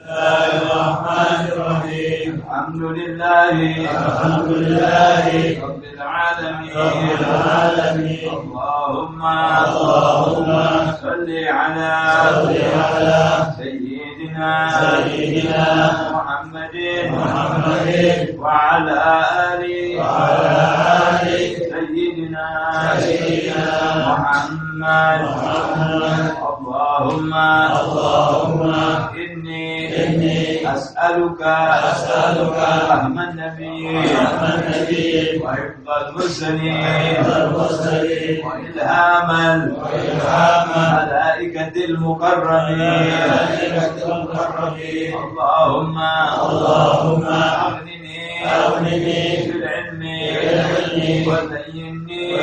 Bismillahirrahmanirrahim. Alhamdulillahi Rabbil alamin. Allahumma salli ala Sayyidina Muhammadin wa ala ali Sayyidina Muhammad. Allahumma inni as'aluka rahman nabiy wa hifdzal mursalin wa ilhamal malaikatil mukarramin. Allahumma aghnini bil ilmi wa zayyinni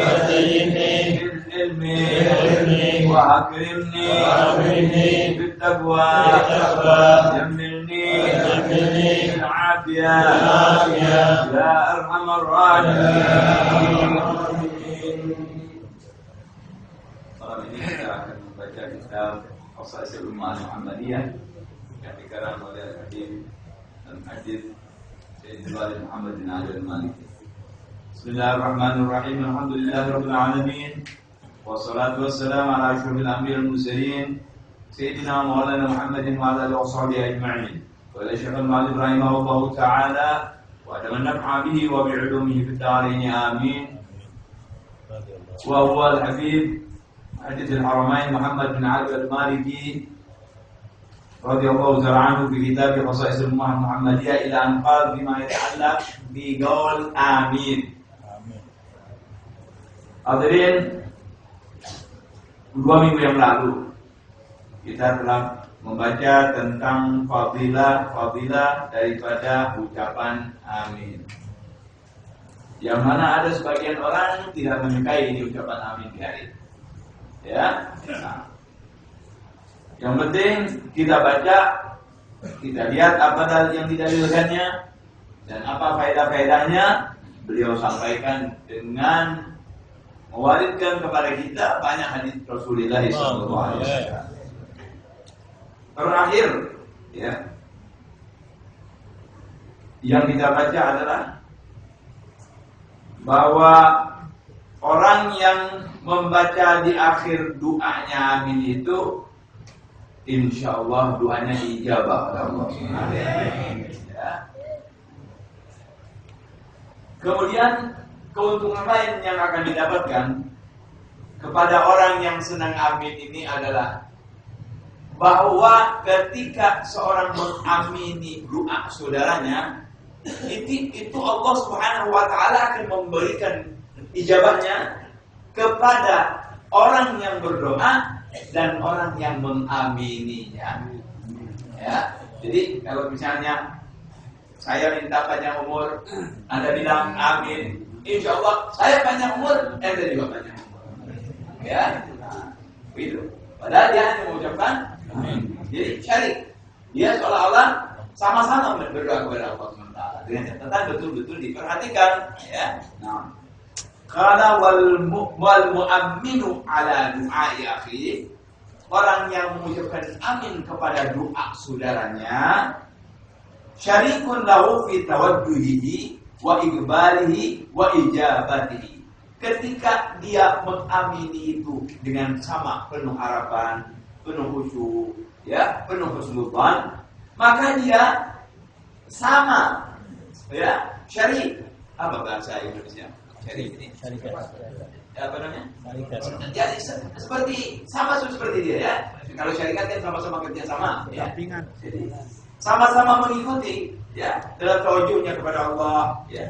bil ilmi wa akrimni bit taqwa jammilni bil afiyah ya arhamar rahimin. Malam ini kita akan membaca kitab Khosaisul Ummah Muhammadiyah yang dikarang oleh Hakim dan Hadis Sayyidina Muhammad bin Ali al-Maliki. Bismillahirrahmanirrahim. Alhamdulillahirabbil alamin. Wassalatu wassalamu ala asyrofil anbiya'il mursalin Sayyidina Maulana Muhammadin wa ala alihi washabihi ajma'in. Wa ila Syekh al-Ma'ali rahimahullahu ta'ala wa atamanna bihi wa bi'ulumihi fid darain amin. Wa huwa al-habib Hadith al-Haramain Muhammad bin Ali al-Maliki radhiyallahu ta'ala anhu fi kitab Khosaisul Ummah Muhammadiyah ila an qala bima yata'allaq bi qaul amin. Hadirin, 2 minggu yang lalu kita telah membaca tentang fadilah daripada ucapan amin. Yang mana ada sebagian orang tidak menyukai ini ucapan amin di hari. Ya. Nah, yang penting kita baca, kita lihat apa yang didalilkannya dan apa faedah-faedahnya. Beliau sampaikan dengan mewariskan kepada kita banyak hadis Rasulullah SAW. Terakhir, ya, yang kita baca adalah bahwa orang yang membaca di akhir doanya amin itu, insya Allah doanya diijabah oleh Allah. Ya. Kemudian keuntungan lain yang akan didapatkan kepada orang yang senang amin ini adalah bahwa ketika seorang mengamini doa saudaranya, itu Allah Subhanahu wa taala akan memberikan ijabahnya kepada orang yang berdoa dan orang yang mengamininya. Ya. Jadi kalau misalnya saya minta panjang umur, Anda bilang amin, insya Allah saya panjang umur, Anda juga panjang umur. Ya, begitu. Padahal dia hanya mengucapkan amin. Jadi cari, dia seolah-olah sama-sama berdoa kepada Allah SWT. Dengan catatan betul-betul diperhatikan. Ya. Nah, qala wal mu'amminu ala du'ai akhi, orang yang mengucapkan amin kepada doa saudaranya, syarikun lahu fi tawadduhihi wa iqbalihi wa ijabatihi. Ketika dia mengamini itu dengan sama, penuh harapan, penuh khusyuk, ya, penuh husnudzan, maka dia sama, ya, syarik. Apa bahasa Indonesia? Syarik ini. Ya, apa namanya? Jadi seperti sama seperti dia, ya. Kalau syarikat kan sama-sama kerja sama, ya. Jadi sama-sama mengikuti, ya, dalam tawajuhnya kepada Allah, ya,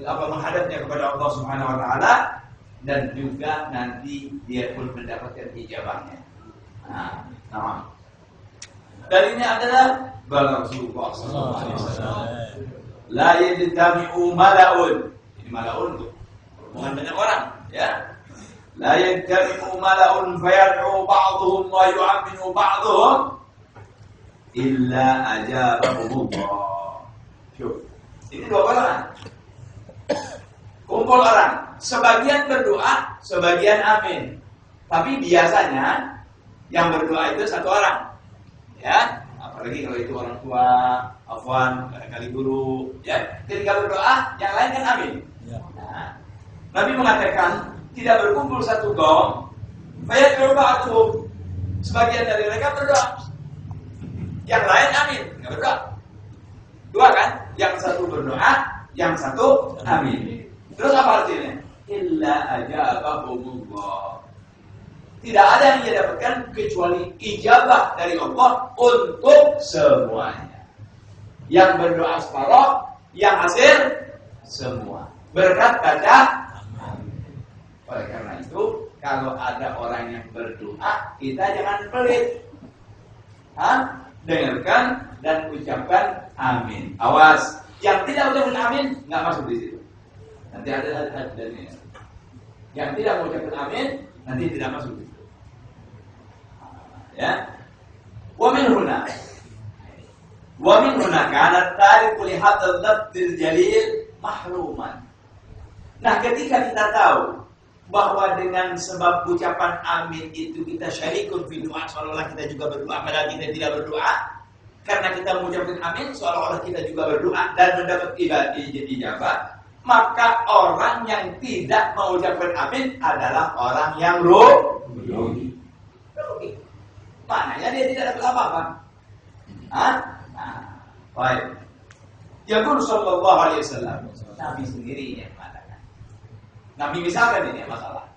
menghadapnya kepada Allah Subhanahu wa taala, dan juga nanti dia pun mendapatkan ijabahnya. Nah. Dan ini adalah bala Rasulullah sallallahu alaihi wasallam. La yajtami'u mala'un. Ini mala'un tuh hubungan banyak orang, ya. La yajtami'u mala'un fayad'u ba'dhum wa yu'minu ba'dhum illa ajabahumullah. Ini 2 orang. Kumpul orang, sebagian berdoa, sebagian amin. Tapi biasanya yang berdoa itu 1 orang. Ya, apa apalagi kalau itu orang tua, afwan, barangkali guru, ya. Ketika berdoa, yang lain kan amin. Nah, Nabi mengatakan tidak berkumpul satu kaum, bayat berbatu, sebagian dari mereka berdoa, yang lain amin, nggak berdoa. Dua kan? Yang satu berdoa, yang satu amin. Terus apa artinya? Illa ajabahumullah. Tidak ada yang ia dapatkan kecuali ijabah dari Allah untuk semuanya. Yang berdoa separuh, yang hasil semua. Berkat baca amin. Oleh karena itu, kalau ada orang yang berdoa, kita jangan pelit. Dengarkan dan ucapkan amin. Awas, yang tidak ucapkan amin nggak masuk di situ. Nanti ada hadisnya. Yang tidak mengucapkan amin nanti tidak masuk di situ. Ya. Wa min huna kana tariqu li hadzal lafzil jalil mahruman. Nah, ketika kita tahu bahwa dengan sebab ucapan amin itu kita syarikun fi doa, seolah-olah kita juga berdoa padahal kita tidak berdoa. Karena kita mengucapkan amin seolah-olah kita juga berdoa dan mendapat ijabah, maka orang yang tidak mengucapkan amin adalah orang yang rugi. Maknanya dia tidak dapat apa-apa. Baik. Yaqul sallallahu alaihi wasallam. Nabi sendiri yang mengatakan. Nabi misalkan ini masalah.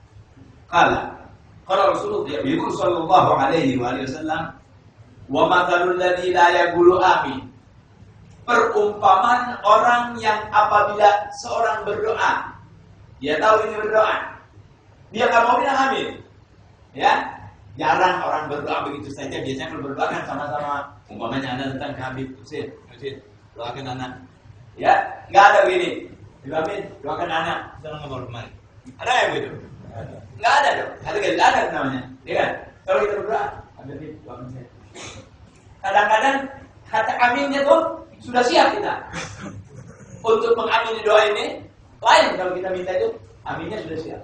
Kalau Rasulullah yaqul sallallahu alaihi wasallam, wa mathalul ladzi la yaqulu amin. Perumpamaan orang yang apabila seorang berdoa, dia tahu ini berdoa, dia nggak mau bilang amin. Ya. Jarang orang berdoa begitu saja. Biasanya kalau berdoa kan sama-sama. Umpamanya Anda datang ke Habib Husin, doakan anak. Ya, nggak ada begini. Amin, doakan anak. Jangan ngobrol kemarin. Ada yang begitu? Nggak ada dong. Ada namanya. Ya kan? Kalau kita berdoa, Habib doakan saya. Kadang-kadang kata aminnya tuh sudah siap kita untuk mengamini doa ini. Lain kalau kita minta itu, aminnya sudah siap.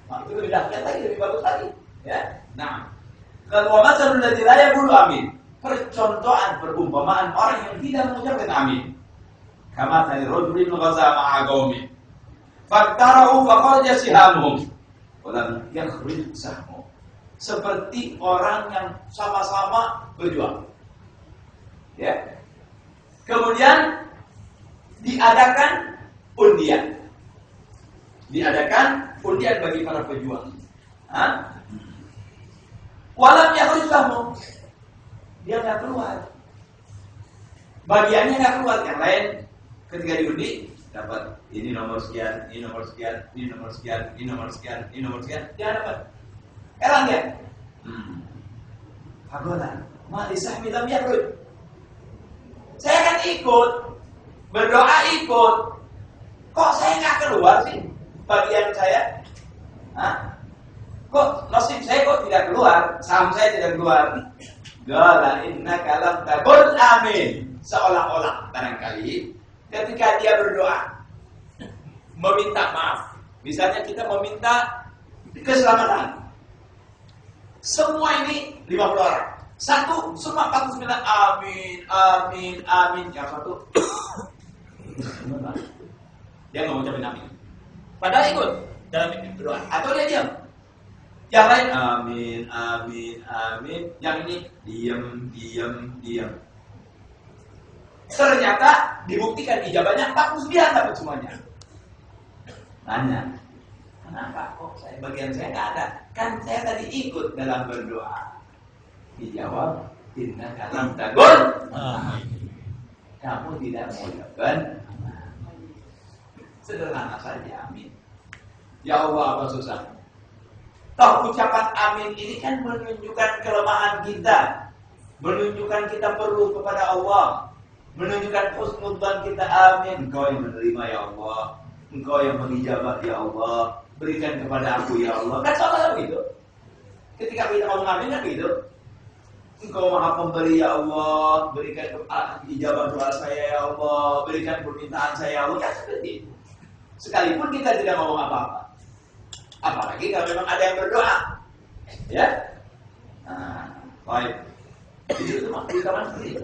Nah, itu lebih dahsyat lagi, lebih bagus lagi. Ya, nah, kalau masalul ladzi la yaqulu amin, percontohan perumpamaan orang yang tidak mengucapkan amin. Kama tali rajulin ghaza ma'a qaumi. Faktarahu faqaja sihamuhum. Walam yakhruj sahmu. Seperti orang yang sama-sama berjuang. Ya. Kemudian diadakan undian. Bagi para pejuang. Walam yakhruj sahmu. Dia nggak keluar. Bagiannya nggak keluar. Yang lain ketika diundi dapat ini nomor sekian, ini nomor sekian, ini nomor sekian, ini nomor sekian, ini nomor sekian. Dia dapat. Elang dia. Hagolan. Ma'isahmi lam yakhruj. Saya kan ikut, berdoa ikut. Kok saya nggak keluar sih bagian saya? Kok nasib saya kok tidak keluar, saham saya tidak keluar. Qala innaka lam taqul amin. Seolah-olah barangkali ketika dia berdoa meminta maaf. Misalnya kita meminta keselamatan. Semua ini 50 orang. Satu semua 49 amin, amin, amin. Yang satu dia nggak mau ucapin amin. Padahal ikut dalam berdoa. Atau dia diam. Yang lain amin, amin, amin. Yang ini diam. Ternyata dibuktikan ijabahnya 49 dapat semuanya. Tanya, kenapa kok bagian saya nggak ada? Kan saya tadi ikut dalam berdoa. Dijawab, innaka lam taqul amin. Kamu tidak mengucapkan amin. Sederhana saja amin. Ya Allah, apa susah? Toh ucapan amin ini kan menunjukkan kelemahan kita, menunjukkan kita perlu kepada Allah, menunjukkan husnudzan kita. Amin, Engkau yang menerima ya Allah, Engkau yang mengijabah ya Allah, berikan kepada aku ya Allah. Kan soalnya begitu. Ketika kita ngomong amin kan begitu. Engkau maha pemberi ya Allah, berikan ijabah doa saya ya Allah, berikan permintaan saya ya Allah. Kan seperti itu. Sekalipun kita tidak ngomong apa-apa. Apalagi kalau memang ada yang berdoa. Ya. Baik. Jadi itu mengatakan seperti itu.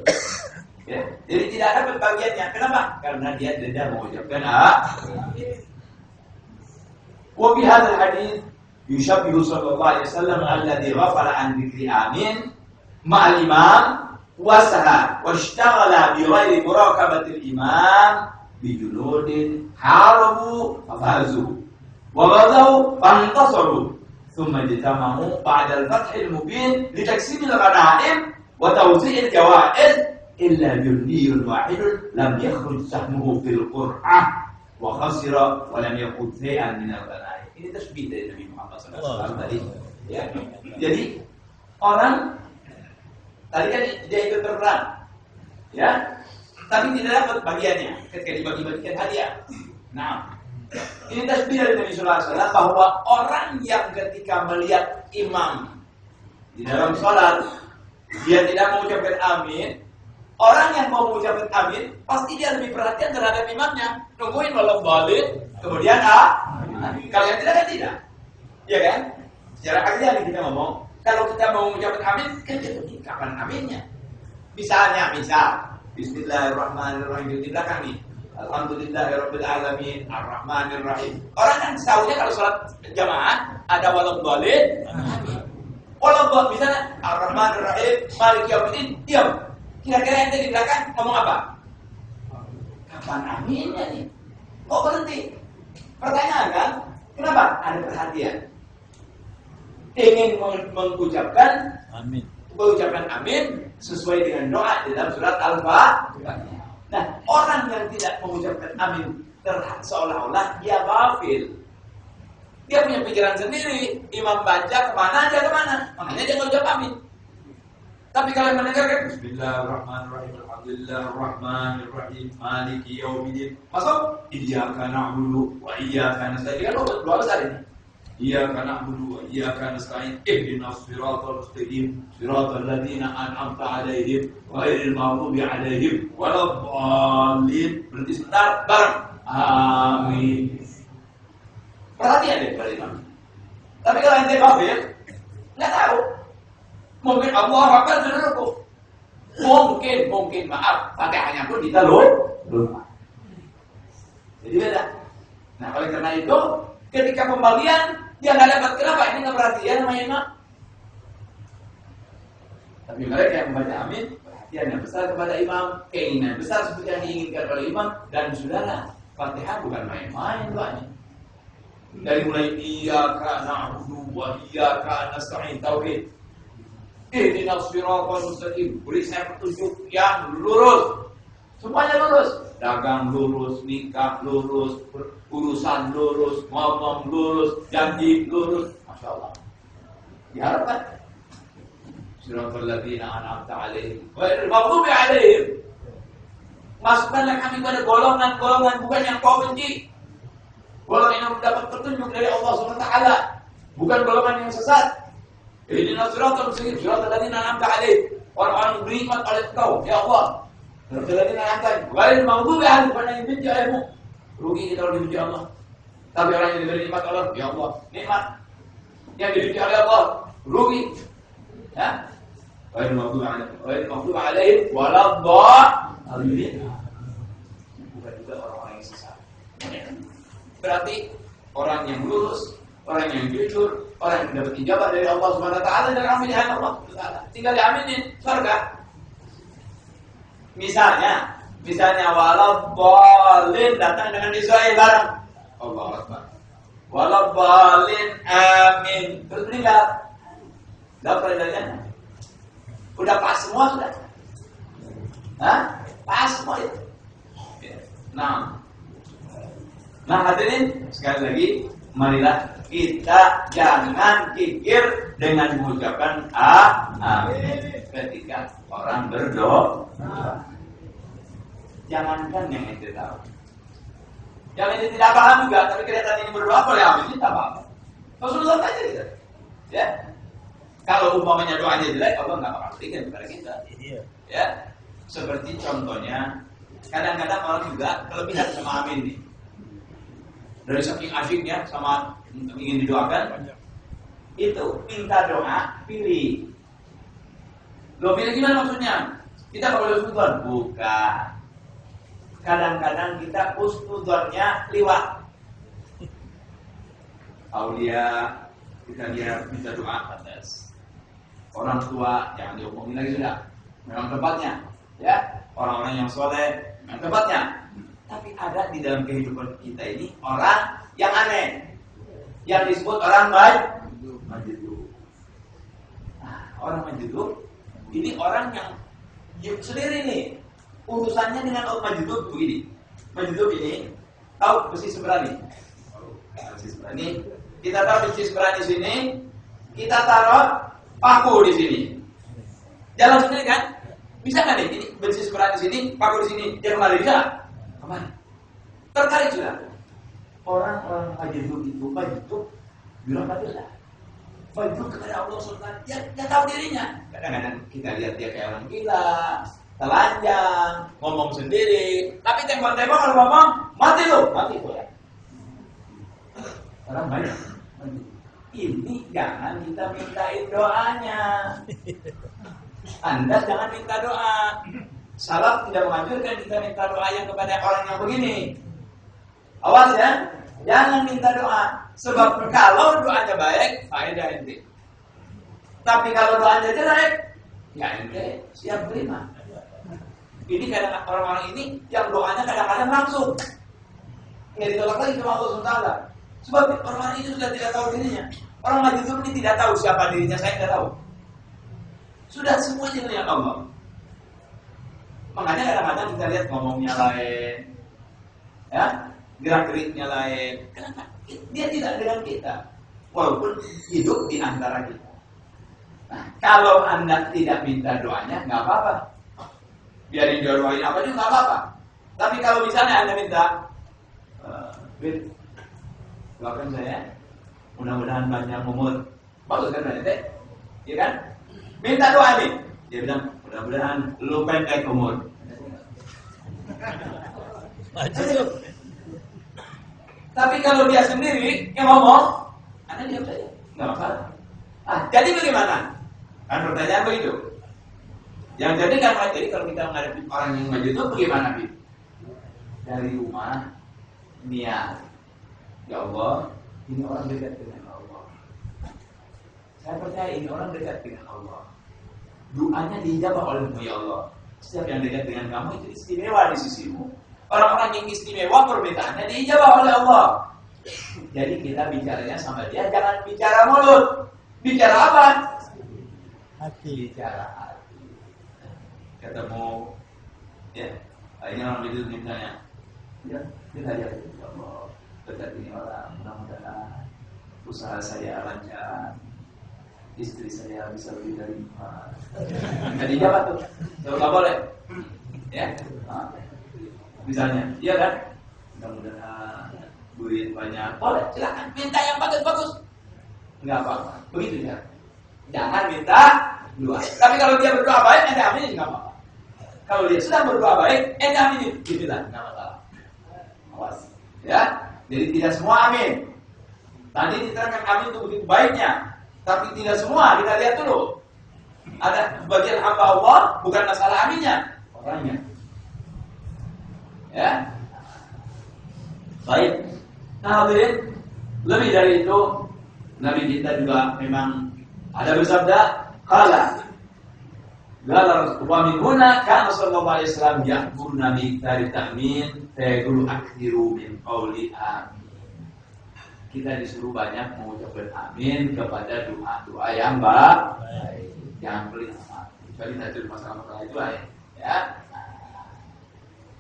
Ya, jadi tidak ada bagiannya. Kenapa? Karena dia tidak mengucapkan amin. Wa bi hadzal hadits yushabbihu sallallahu alaihi wasallam alladhi ghafala an dzikri amin ma'al imam wa saha wa ishtaghala bi ghairi muraqabatil imam bi junudin harabu fafazu wa ghadaw fantasaru thumma jitamahu ba'da al-fath al-mubin li taksim al-ghanaim wa tawzi' al-jawaiz illa jundiyun wahidun lam yakhruj sahmuhu fil qur'ah wa khasira wa lam yakun shay'an min al-ghanaim. Ini tasbih dari Nabi Muhammad SAW tadi. Ya. Jadi orang tadi kan dia ikut berperang, ya, tapi tidak dapat bagiannya ketika dibagi-bagikan hadiah. Nah, ini tasbih dari Nabi SAW bahwa orang yang ketika melihat imam di dalam sholat dia tidak mengucapkan amin. Orang yang mau mengucapkan amin pasti dia lebih perhatian terhadap imamnya, nungguin walau balik, kemudian kalau yang tidak kan tidak, ya kan? Secara akal kita ngomong, kalau kita mau mengucapkan amin, kan kapan aminnya? Misalnya, Bismillahirrahmanirrahim di belakang nih, Alhamdulillahirabbil alamin, Arrahmanirrahim. Orang kan tahunya kalau sholat jamaah ada walau balik, walau balik misalnya Arrahmanirrahim, Maliki yaumiddin, diam. Kira-kira yang di belakang ngomong apa? Kapan aminnya nih? Kok berhenti? Pertanyaan kan? Kenapa? Ada perhatian. Ingin mengucapkan amin. Mengucapkan amin sesuai dengan doa di dalam surat Al-Fatihah. Nah, orang yang tidak mengucapkan amin seolah-olah dia ghafil. Dia punya pikiran sendiri. Imam baca kemana, dia kemana. Makanya dia mengucap amin. Tapi kalau mendengarkan Bismillahirrahmanirrahim, Alhamdulillahirrahmanirrahim, Maliki yaumiddin, masuk iyyaka na'budu wa iyyaka nasta'in. Kan dua besar ini. Iyyaka na'budu wa iyyaka nasta'in. Ihdinas siratal mustaqim, siratal ladzina an'amta 'alaihim ghairil maghdubi 'alaihim waladdallin. Berhenti sebentar, bareng. Amin. Perhatian deh pada imam. Tapi kalau ente kafir, enggak tahu. Mungkin Allah Akbar sudah rukuk. Mungkin maaf, Fatihahnya pun kita lupa. Jadi beda. Nah, oleh karena itu, ketika pembagian dia nggak dapat, kenapa? Ini nggak perhatian sama imam. Tapi mereka yang membaca amin, perhatian yang besar kepada imam, keinginan besar seperti yang diinginkan oleh imam, dan saudara, Fatihah bukan main-main doanya. Dari mulai iyyaka na'budu wa iyyaka nasta'in, tauhid. Ihdinas siratal mustaqim, beri saya petunjuk yang lurus. Semuanya lurus. Dagang lurus, nikah lurus, urusan lurus, ngomong lurus, janji lurus. Masya Allah. Diharapkan. Siratal ladzina an'amta 'alaihim ghairil maghdubi 'alaihim. Masukkanlah kami pada golongan-golongan bukan yang kau benci. Golongan yang mendapat petunjuk dari Allah SWT, bukan golongan yang sesat. Ihdinas siratal mustaqim, siratal ladzina an'amta 'alaihim. Orang-orang yang beriman oleh Engkau, ya Allah. Siratal ladzina an'amta 'alaihim ghairil maghdubi 'alaihim, bukan yang dibenci olehmu. Rugi kita kalau dibenci Allah. Tapi orang yang diberi nikmat Allah, ya Allah, nikmat. Yang dibenci oleh Allah, rugi. Ya. Ghairil maghdubi 'alaihim waladdallin. Bukan juga orang-orang yang sesat. Berarti orang yang lurus, orang yang jujur, orang yang mendapat ijabah dari Allah Subhanahu wa taala dan aminin Allah Taala. Tinggal diaminin surga. Misalnya waladdallin datang dengan Israel bareng. Allahu Akbar. Waladdallin amin. Terus meninggal. Dapat perjanjian. Udah pas semua sudah. Hah? Pas semua itu. Nah hadirin sekali lagi, marilah kita jangan kikir dengan mengucapkan amin ketika orang berdoa. Jangankan yang itu tahu, yang itu tidak paham juga, tapi kelihatan ini berdoa boleh amin, tidak apa-apa. Rasulullah aja gitu. Ya, kalau umpamanya doanya jelek, Allah nggak bakal berikan kepada kita. Ya, seperti contohnya, kadang-kadang orang juga kelebihan sama amin nih. Dari saking asyiknya sama ingin didoakan, itu minta doa pilih. Loh, pilih gimana maksudnya? Kita kalau husnudzon? Bukan. Kadang-kadang kita husnudzonnya liwat. Aulia, kita lihat minta doa atas orang tua, jangan diomongin lagi sudah. Memang tempatnya, ya. Orang-orang yang soleh, memang tempatnya. Tapi ada di dalam kehidupan kita ini orang yang aneh, yang disebut orang majnun. Nah, orang majnun ini orang yang sendiri nih urusannya dengan orang majnun begini. Majnun ini tahu besi seberani. Besi seberani. Kita taruh besi seberani sini, kita taruh paku di sini. Jalan sendiri kan? Bisa nggak nih? Ini besi seberani di sini, paku di sini. Dia kemana bisa? Kemana? Tertarik sudah. Orang-orang majnun itu bilang nggak bisa. Majnun kepada Allah Subhanahu. Dia tahu dirinya. Kadang-kadang kita lihat dia kayak orang gila, telanjang, ngomong sendiri. Tapi tembak-tembak kalau ngomong mati tuh ya. Orang banyak. Ini jangan kita mintain doanya. Anda jangan minta doa. Salaf tidak menganjurkan kita minta doa yang kepada orang yang begini. Awas ya, jangan minta doa. Sebab kalau doanya baik, faedah ente. Tapi kalau doanya jelek, ya ente siap terima. Ini kadang orang-orang ini yang doanya kadang-kadang langsung. Nggak ditolak lagi sama Allah SWT. Sebab orang-orang itu sudah tidak tahu dirinya. Orang majnun ini tidak tahu siapa dirinya, saya tidak tahu. Sudah semuanya dengan Allah. Makanya kadang-kadang kita lihat ngomongnya lain, ya, gerak-geriknya lain. Kenapa? Dia tidak dengan kita, walaupun hidup di antara kita. Nah, kalau Anda tidak minta doanya, nggak apa-apa. Biarin dia doain apa juga nggak apa-apa. Tapi kalau misalnya Anda minta, doakan saya, mudah-mudahan panjang umur. Bagus kan berarti? Iya kan? Minta doa nih. Dia bilang, mudah-mudahan lu pendek umur. Tapi kalau dia sendiri yang ngomong, Anda diam saja, nggak masalah. Jadi bagaimana? Kan pertanyaan begitu. Yang jadi kan, jadi kalau kita menghadapi orang yang maju itu bagaimana, Bi? Dari rumah, niat. Ya Allah, ini orang dekat dengan Allah. Saya percaya ini orang dekat dengan Allah. Doanya dijawab oleh ya Allah. Setiap yang dekat dengan kamu itu istimewa di sisimu. Orang-orang yang istimewa permintaannya dijawab oleh Allah. Jadi kita bicaranya sama dia jangan bicara mulut. Bicara apa? Hati. Bicara hati. Ketemu, ya, ini orang itu misalnya, ya, kita lihat ya Allah, dekat ini orang, mudah-mudahan usaha saya lancar, istri saya bisa lebih dari 4. Nggak dijawab tuh, nggak boleh, ya, misalnya, iya kan, mudah-mudahan duit banyak, boleh, silakan minta yang bagus-bagus, nggak apa-apa, begitu ya, jangan minta doa. Tapi kalau dia berdoa baik, ente aminin nggak apa-apa. Kalau dia sudah berdoa baik, ente aminin, gitulah, nggak masalah. Awas, ya. Jadi tidak semua amin. Tadi diterangkan amin itu begitu baiknya, tapi tidak semua. Kita lihat dulu. Ada bagian hamba Allah, bukan masalah aminnya, orangnya. Ya. Baik. Nah, hadirin, lebih dari itu, Nabi kita juga memang ada bersabda, qala wa min huna kana sallallahu alaihi wasallam ya'muruna bi ta'min fayaqulu akthiru min qawli amin. Kita disuruh banyak mengucapkan amin kepada doa-doa yang baik. Jangan pelit sama. Kecuali tadi masalah-masalah itu ya.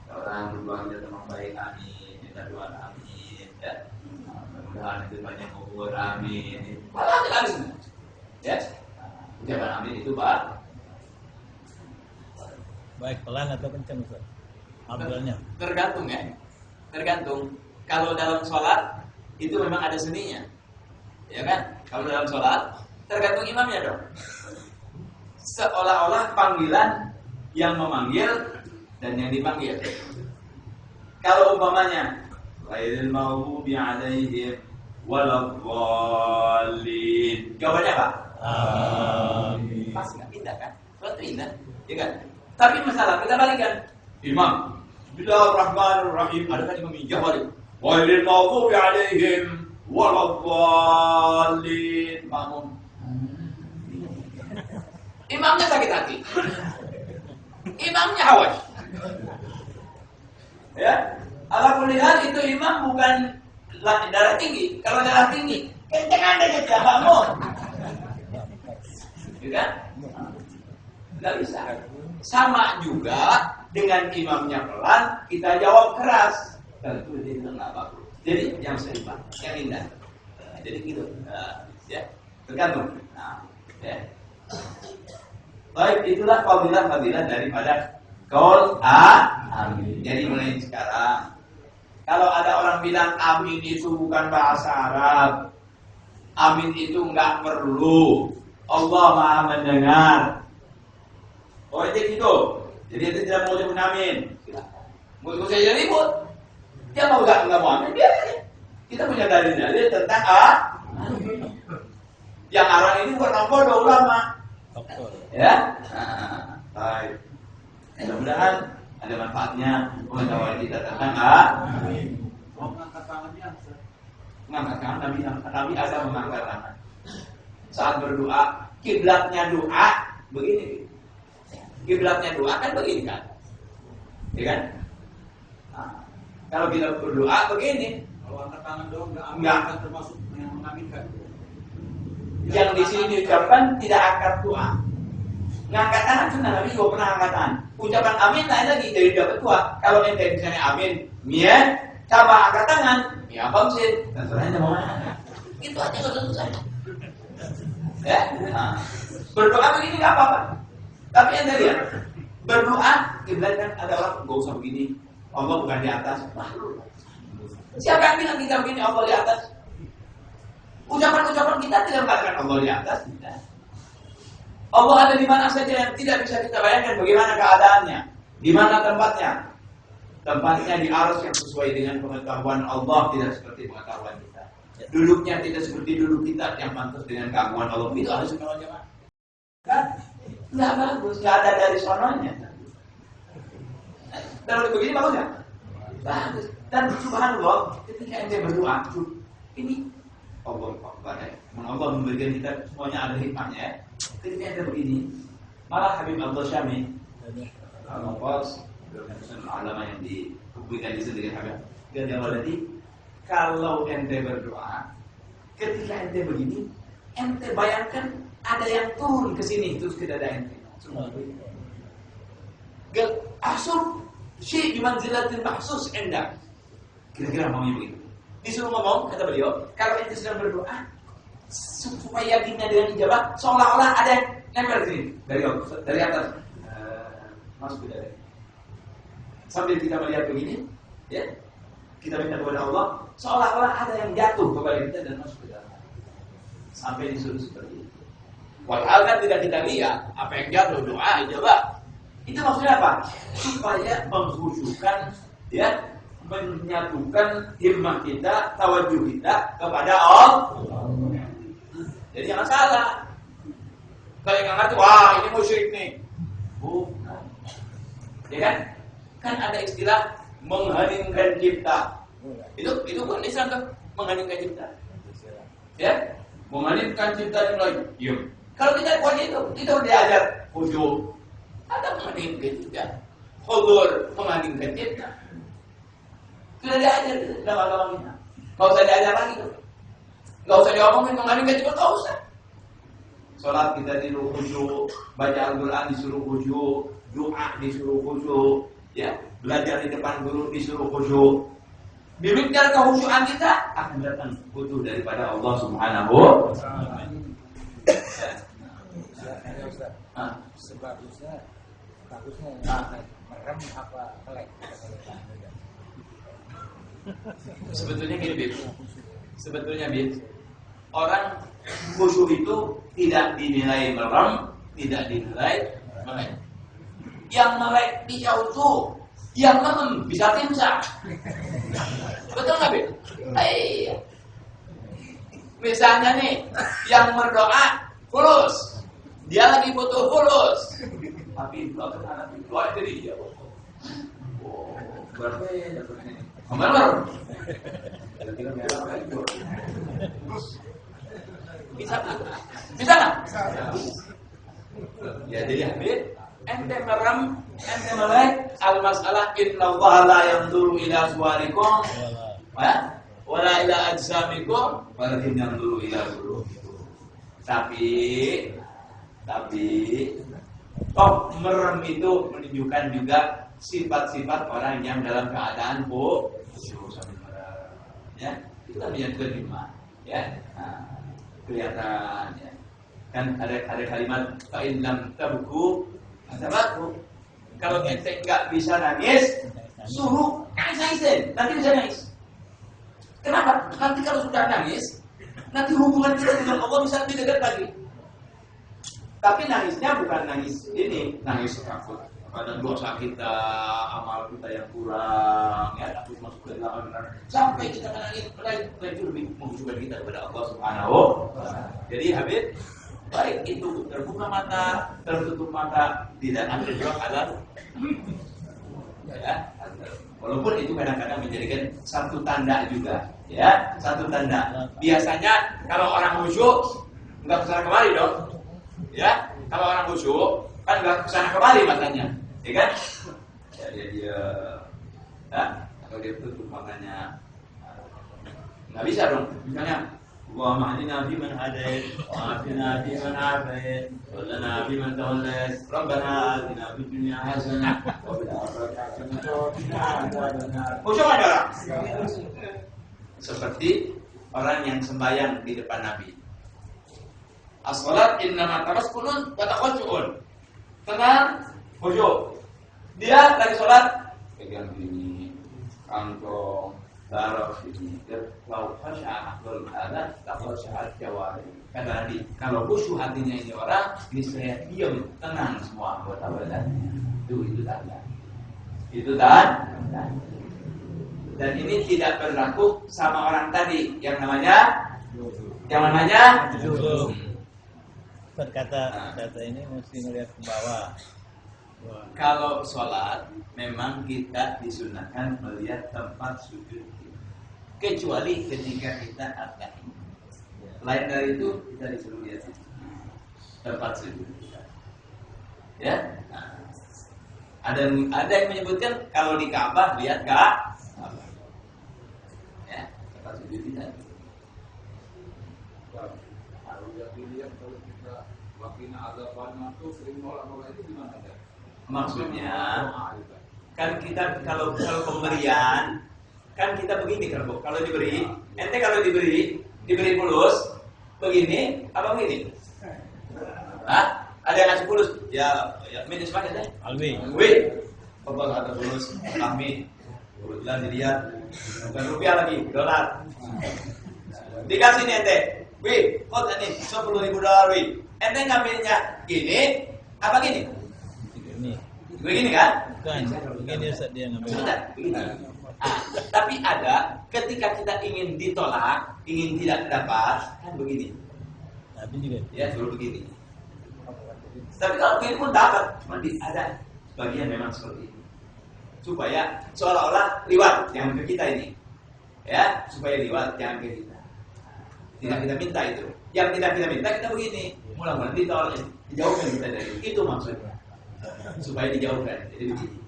Orang berdoa kita teman baik amin, kita doa amin ya. Mudah-mudahan itu banyak umur amin. Malah sekali semua. Ya. Ucapan amin itu baik pelan atau kencang Ustaz? Abdulnya. Tergantung ya. Tergantung. Kalau dalam sholat itu memang ada seninya. Ya kan? Kalau dalam sholat tergantung imamnya dong. Seolah-olah panggilan yang memanggil dan yang dipanggil. Kalau umpamanya ghairil maghdubi 'alaihim waladhdallin. Jawabannya apa? Amin. Pas enggak pindah kan? Sholat itu indah, ya kan? Tapi masalah kita balikan. Imam, Bismillahirrahmanirrahim. Ada kan imam yang jawab, Ghairil maghdubi alaihim waladdallin. Makmum. Imamnya sakit hati. Imamnya hawas. Ya, ala kulli hal itu imam bukan darah tinggi. Kalau darah tinggi, kenceng Anda saja, makmum. Ya kan? Nggak bisa. Sama juga dengan imamnya pelan, kita jawab keras. Tentu dia nggak bagus. Jadi yang seimbang, yang indah. Nah, jadi gitu. Nah, ya, tergantung. Nah, ya. Baik, itulah fadilah-fadilah daripada qaul amin. Jadi mulai sekarang, kalau ada orang bilang amin itu bukan bahasa Arab, amin itu nggak perlu, Allah Maha mendengar. Oh jadi gitu. Jadi itu tidak mau nyebut amin. Mau saya ribut. Dia mau nggak mau amin, biar aja. Kita punya dalil-dalil tentang amin. Yang arang ini bukan orang bodoh, ulama. Ya, baik. Mudah-mudahan ada manfaatnya pengetahuan kita tentang amin. Mau mengangkat tangannya, Mengangkat tangan, Nabi ada mengangkat tangan. Saat berdoa, kiblatnya doa begini. Kiblatnya doa kan begini kan, ya kan? Nah, kalau kita berdoa begini, kalau angkat tangan doang nggak kan termasuk yang mengaminkan. Yang di sini diucapkan tidak angkat doa. Ngangkat tangan sunnah, Nabi juga pernah angkat tangan. Ucapan amin lain lagi dari dapat doa. Kalau ente misalnya amin, mia, coba angkat tangan, ya bang sih, terserahnya mau mana. Itu aja nggak susah. Ya, nah. Berdoa begini nggak apa-apa. Tapi ente lihat, berdoa kiblat kan ada orang nggak usah begini. Allah bukan di atas, makhluk. Siapa yang bilang kita begini Allah di atas? Ucapan-ucapan kita tidak mengatakan Allah di atas, tidak. Allah ada di mana saja yang tidak bisa kita bayangkan bagaimana keadaannya, di mana tempatnya. Tempatnya di arsy yang sesuai dengan pengetahuan Allah, tidak seperti pengetahuan kita. Duduknya tidak seperti duduk kita yang pantas dengan keagungan Allah. Itu harus kita jemaah. Kan? Nggak bagus, nggak ada dari sononya. Kalau begini bagus nggak? Bagus. Dan subhanallah, ketika ente berdoa, ini Allah Akbar. Allah memberikan kita semuanya ada hikmahnya. Ya. Ketika ente begini, malah Habib Abdul Syami, al-Mufas, ulama yang dikumpulkan di sini dengan Habib. Dan yang berarti, kalau ente berdoa, ketika ente begini, ente bayangkan ada yang turun ke sini terus ke dada ente. Gal asal syai' di manzilatil mahsus enda. Kira-kira mau begitu. Disuruh ngomong, kata beliau, kalau ente sedang berdoa, supaya yakinnya dengan ijabah, seolah-olah ada yang nempel di sini dari atas, masuk ke dada. Sambil kita melihat begini, ya, kita minta kepada Allah, seolah-olah ada yang jatuh kepada kita dan masuk ke dalam. Sampai disuruh seperti itu. Walhal kan tidak kita lihat apa yang jatuh, doa ijabah. Itu maksudnya apa? Supaya mengkhusyukkan, ya, menyatukan himmah kita, tawajuh kita kepada Allah. Jadi jangan salah. Kalau yang ngerti, wah ini musyrik nih. Bukan. Ya kan? Kan ada istilah mengheningkan cipta. Itu bukan Islam kan? Mengheningkan cipta. Ya? Mengheningkan cipta yang lain. Iya. Kalau kita buat itu, kita udah diajar khusyuk. Ada mengheningkan cipta. Hudur, mengheningkan cipta. Sudah diajar dalam agama kita. Gak usah diajar lagi tuh. Gak usah diomongin mengheningkan cipta, gak usah. Sholat kita disuruh khusyuk, baca Al-Quran disuruh khusyuk, doa disuruh khusyuk, ya, belajar di depan guru disuruh khusyuk. Bibitkan kehusyukan kita akan datang butuh daripada Allah Subhanahu wa Ta'ala. Sebab Ustaz, bagusnya merem apa melek? Sebetulnya gini, Bib. Sebetulnya, Bib, orang khusyuk itu tidak dinilai merem, tidak dinilai melek. Yang melek dijauh, yang merem bisa timsah. Betul nggak, Bib? Misalnya nih, yang berdoa fulus, Dia lagi butuh fulus. Tapi itu akan anak itu jadi dia. Oh, berarti Omar. Bisa nggak? Bisa nggak? Ya jadi Habib, ente merem, ente melek, al-masalah innallaha la yanzuru ila suwarikum, wala ila ajsamikum, walakin yanzuru ila qulubikum. Tapi merem itu menunjukkan juga sifat-sifat orang yang dalam keadaan khusyuk sambil merem. Ya, itu kan yang kelima, ya. Nah, kelihatan ya. Kan ada kalimat fa in lam tabku atabaku. Kalau ente enggak bisa nangis, suruh nangis, nanti bisa nangis. Kenapa? Nanti kalau sudah nangis, nanti hubungan kita dengan Allah bisa lebih dekat lagi. Tapi nangisnya bukan nangis ini, nangis takut pada dosa kita, amal kita yang kurang, ya takut masuk ke dalam neraka. Sampai kita menangis, itu lebih menghubungkan kita kepada Allah Subhanahu wa Ta'ala. Jadi Habib, baik itu terbuka mata, tertutup mata, tidak ada juga azab. Ya, walaupun itu kadang-kadang menjadikan satu tanda juga, ya, satu tanda. Biasanya kalau orang khusyuk nggak kesana kemari dong, ya. Kalau orang khusyuk kan nggak kesana kemari matanya, ya kan? Ya, dia, kalau dia tutup matanya, nggak bisa dong. Misalnya, Allahumma hadina fi man hadait, wa afina fi man afait, wa lana fi man tawallait, Rabbana atina fid dunya hasanah, wa fil akhirati hasanah, wa qina adzabannar. Khusyuk ada orang? Seperti orang yang sembahyang di depan Nabi. As-salat innama tamaskunun wa taqashshu'un. Tenang, khusyuk. Dia lagi salat pegang gini, kantong, darah sini. Lau khasya'a wal hadat, laqad sya'at jawari. Kata Nabi, kalau khusyuk hatinya ini orang, niscaya diam, tenang semua anggota badannya. Itu tanda. Itu tanda. Dan ini tidak berlaku sama orang tadi yang namanya kata ini mesti melihat ke bawah. Kalau sholat memang kita disunahkan melihat tempat sujud kita. Kecuali ketika kita at-tahiyat. Lain dari itu kita disuruh lihat tempat sujud kita. Ya. Nah, ada yang menyebutkan kalau di Ka'bah lihat Ka'bah. Ya, tempat sujud kita. Kalau dilihat kalau kita wakina azaban itu sering nolak itu gimana ya? Maksudnya kan kita kalau pemberian kan kita begini kalau diberi ente kalau diberi fulus begini apa begini? Ada yang ngasih fulus ya minus mana deh? Alwi. Bapak ada fulus kami kebetulan dilihat bukan rupiah lagi dolar dikasih nih ente kok ini $10.000 ente ngambilnya gini apa gini? Begini kan? Bukan, begini Ustaz dia ngambil. Sudah, begini. Tapi ada ketika kita ingin ditolak, ingin tidak dapat, kan begini. Tapi juga Ya, suruh begini. Tapi kalau begini pun dapat, cuma ada bagian memang seperti ini. Supaya seolah-olah liwat jangan ke kita ini. Ya, supaya liwat jangan ke kita. Tidak kita minta itu. Yang tidak kita minta kita begini. Mula-mula ditolak, dijauhkan kita dari itu maksudnya. Supaya dijauhkan. Jadi begini.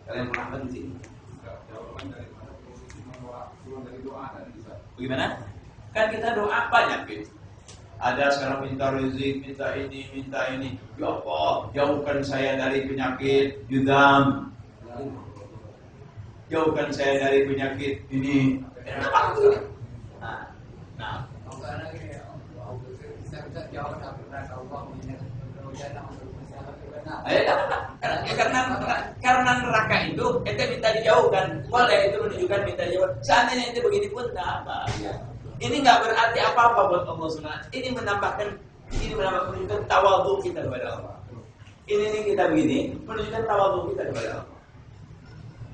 Kalian pernah penting. Bagaimana? Kan kita doa banyak gitu. Ada sekarang minta rezeki, minta ini. Ya Allah, jauhkan saya dari penyakit judam. Jauhkan saya dari penyakit ini. Kenapa itu? Nah. Karena neraka itu ente minta dijauhkan, boleh itu menunjukkan minta dijauhkan. Seandainya ente begini pun tak apa. Ini nggak berarti apa-apa buat Allah Subhanahu. Ini menambahkan menunjukkan tawadhu kita kepada Allah. Ini kita begini menunjukkan tawadhu kita kepada Allah.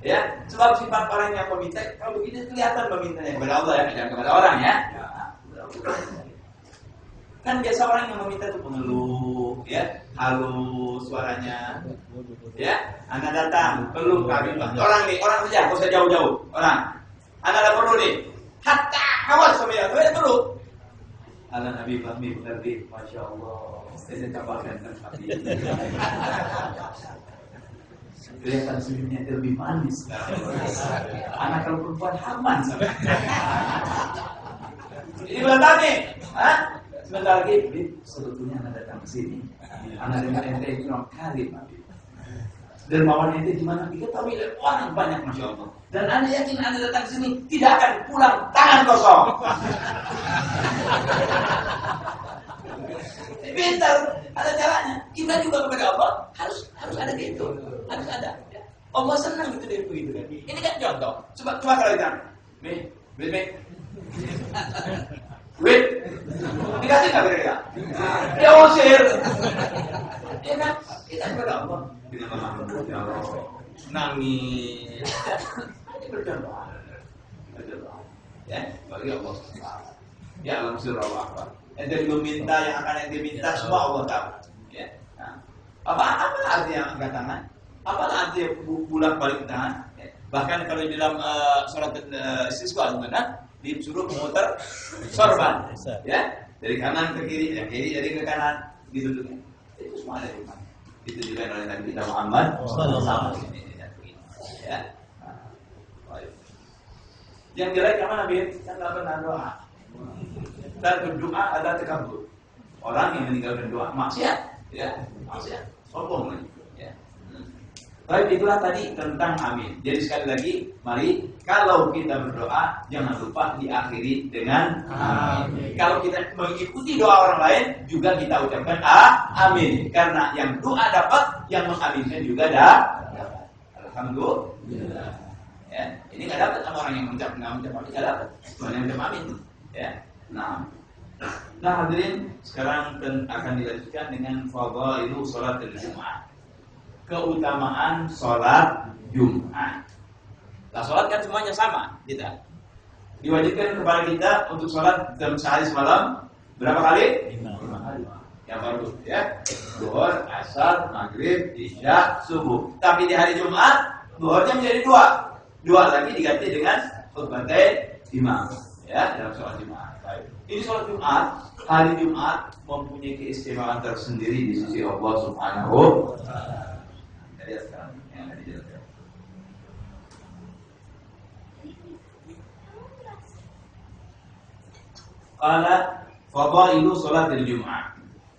Ya, sebab sifat orang yang meminta kalau begini kelihatan memintanya kepada Allah ya, jangan kepada orang ya. Kan biasa orang yang meminta itu pengeluh, ya, halus suaranya, ya. Anda datang, peluk Habibah. Orang saja, nggak usah jauh-jauh. Orang, Anda ada perlu nih. Hatta awas sama ya, peluk. Ala Nabi Fahmi berarti, Masya Allah. Saya cabarkan Habib. Kelihatan senyumnya lebih manis sekarang. Anak kalau perempuan haman sama. Ini belum nih, sebentar lagi, sebetulnya Anda datang ke sini. Anda dengan ente itu kali, dermawan ente gimana? Kita tahu orang banyak, Masya Allah. Dan Anda yakin Anda datang ke sini tidak akan pulang tangan kosong. Pintar, ada caranya. Kita juga kepada Allah harus ada gitu, harus ada. Allah senang gitu dari begitu. Ini kan contoh. Coba kalau kita, wait, dikasih nggak kira-kira? Dia usir. Ya kan? Kita kepada Allah dengan lemah lembut, ya Allah, nangis. Ini berdoa. Ya, bagi Allah. Ya alam surah Allah. Ente belum minta, yang akan ente minta semua Allah tahu. Ya. Nah, apa artinya angkat tangan? Apa artinya bolak-balik tangan? Ya. Bahkan kalau di dalam surat istisqa gimana? Disuruh memutar sorban, ya, dari kanan ke kiri, dari kiri jadi ke kanan, gitu tuh. Itu semua ada di mana? Itu juga oleh Nabi kita Muhammad Sallallahu Alaihi Wasallam. Ya. Yang jelek apa Nabi? Kan nggak pernah doa. Dan berdoa adalah takabur. Orang yang meninggalkan doa maksiat, ya, maksiat, sombong lagi. Ya. Baik, itulah tadi tentang amin. Jadi sekali lagi, mari kalau kita berdoa jangan lupa diakhiri dengan amin. Kalau kita mengikuti doa orang lain juga kita ucapkan amin. Karena yang doa dapat, yang mengaminkan juga dapat. Alhamdulillah. Ya, ini nggak dapat sama orang yang mengucap amin, nggak dapat. Cuma yang mengucap amin. Ya, nah hadirin, sekarang akan dilanjutkan dengan fadhailu sholatil Jumat. Keutamaan sholat Jumat. Nah, sholat kan semuanya sama, kita diwajibkan kepada kita untuk sholat dalam sehari semalam berapa kali? 5 kali. Yang baru, ya, zuhur, asar, maghrib, isya, subuh. Tapi di hari Jumat, zuhurnya menjadi 2 lagi diganti dengan khutbatain imam, ya, dalam sholat Jumat. Baik. Ini sholat Jumat, hari Jumat mempunyai keistimewaan tersendiri di sisi Allah Subhanahu wa Ta'ala. Sekarang yang ada di dalam. Qala fadailu sholatil Jum'ah.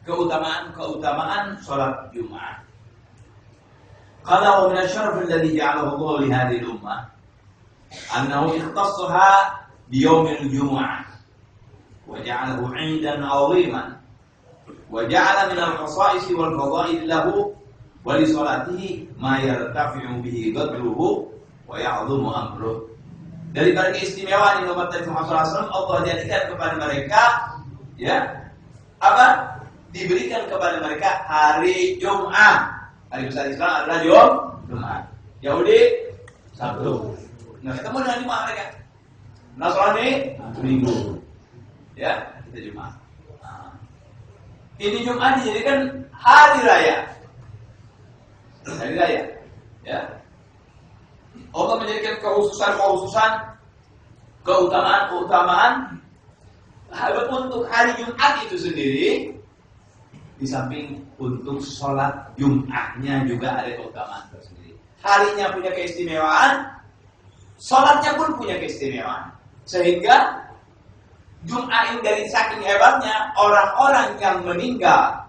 Keutamaan sholat Jumat. Qala wa min asy-syaraf alladhi ja'alahu Allah li hadhihi al-ummah annahu ikhtassaha bi yaumil Jum'ah wa ja'alahu 'iidan 'aziman wa ja'ala min al-khasa'is wal fadail lahu wa li salatihi ma yartafi'u bihi qadruhu wa ya'dhumu amruh. Dari keistimewaan yang umat Nabi Muhammad SAW, Allah jadikan kepada mereka, ya, apa? Diberikan kepada mereka hari Jumat. Hari besar Islam adalah Jumat. Yahudi Sabtu. Nah, ketemu dengan Jumat mereka. Nasrani Minggu. Ya, kita Jumat. Nah, ini Jumat dijadikan hari raya. Hari raya, ya. Allah menjadikan keutamaan untuk hari Jumat itu sendiri. Di samping untuk sholat Jumatnya juga ada keutamaan tersendiri. Harinya punya keistimewaan, sholatnya pun punya keistimewaan. Sehingga Jumat ini dari saking hebatnya, orang-orang yang meninggal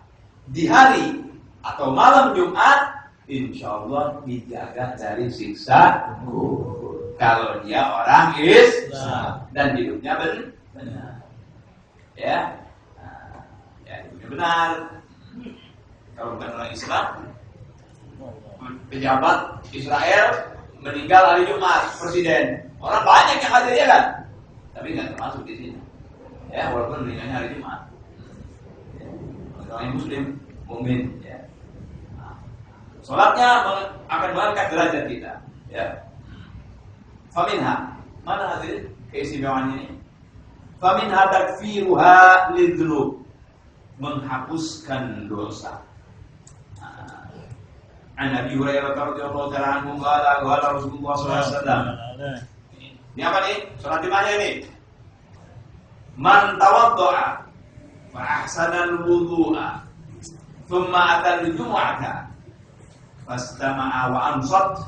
di hari atau malam Jumat, insya Allah dijaga dari siksa kubur. Kalau dia orang Islam dan hidupnya benar, ya, hidupnya benar. Kalau bukan orang Islam, pejabat Israel meninggal hari Jumat, presiden, orang banyak yang hadir, ya kan? Tapi nggak termasuk di sini, ya, walaupun meninggalnya hari Jumat. Orang Muslim, mukmin, ya. Salatnya akan mengangkat derajat kita, ya. Faminha, mana hadir keistimewaan ini? Faminha takfiruha lidzunub. menghapuskan dosa. An Abi Hurairah radhiyallahu ta'ala anhu qala Rasulullah sallallahu alaihi wasallam. Ini apa nih? Salat Jumatnya ini. Man tawadda'a fa ahsana al-wudu'a thumma ata al-jum'ata fastama'a wa ansat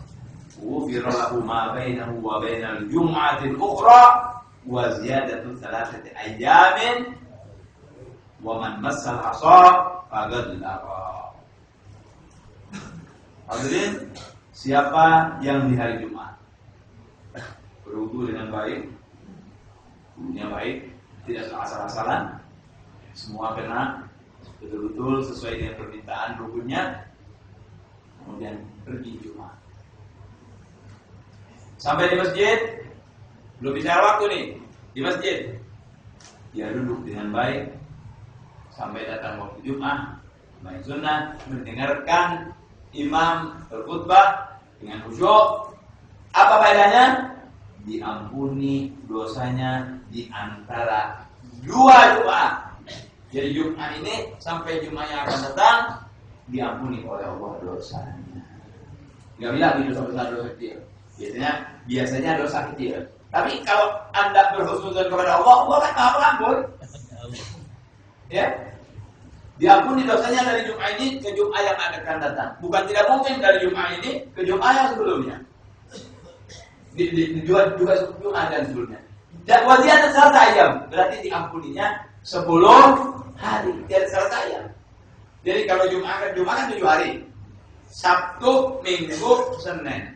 ghufira lahu ma bainahu wa bainal jum'ati al-ukhra wa ziyadatu 3 ayyamin wa man massal asa faqad laqa. Hadirin, siapa yang di hari Jumat berwudu dengan baik, wudunya baik, tidak asal-asalan, semua kena betul-betul sesuai dengan permintaan rukunnya, kemudian pergi Jumat. Sampai di masjid, belum bicara waktu nih, di masjid, dia duduk dengan baik sampai datang waktu Jumat, baik sunnah, mendengarkan imam berkhutbah dengan khusyuk. Apa faedahnya? Diampuni dosanya di antara 2 Jumat. Jadi Jumat ini sampai Jumat yang akan datang diampuni oleh Allah dosanya. Gak bilang ini dosa besar, dosa kecil. Biasanya dosa kecil. Tapi kalau Anda berhusnuzon kepada Allah, Allah kan Maha Pengampun. Ya. Diampuni dosanya dari Jumat ini ke Jumat yang akan datang. Bukan tidak mungkin dari Jumat ini ke Jumat yang sebelumnya. Juga Jumat dan sebelumnya. Dan wajib ada 1 ayam, berarti diampuninya 10 hari, tidak 1 ayam. Jadi kalau Jumat kan 7 hari. Sabtu, Minggu, Senin.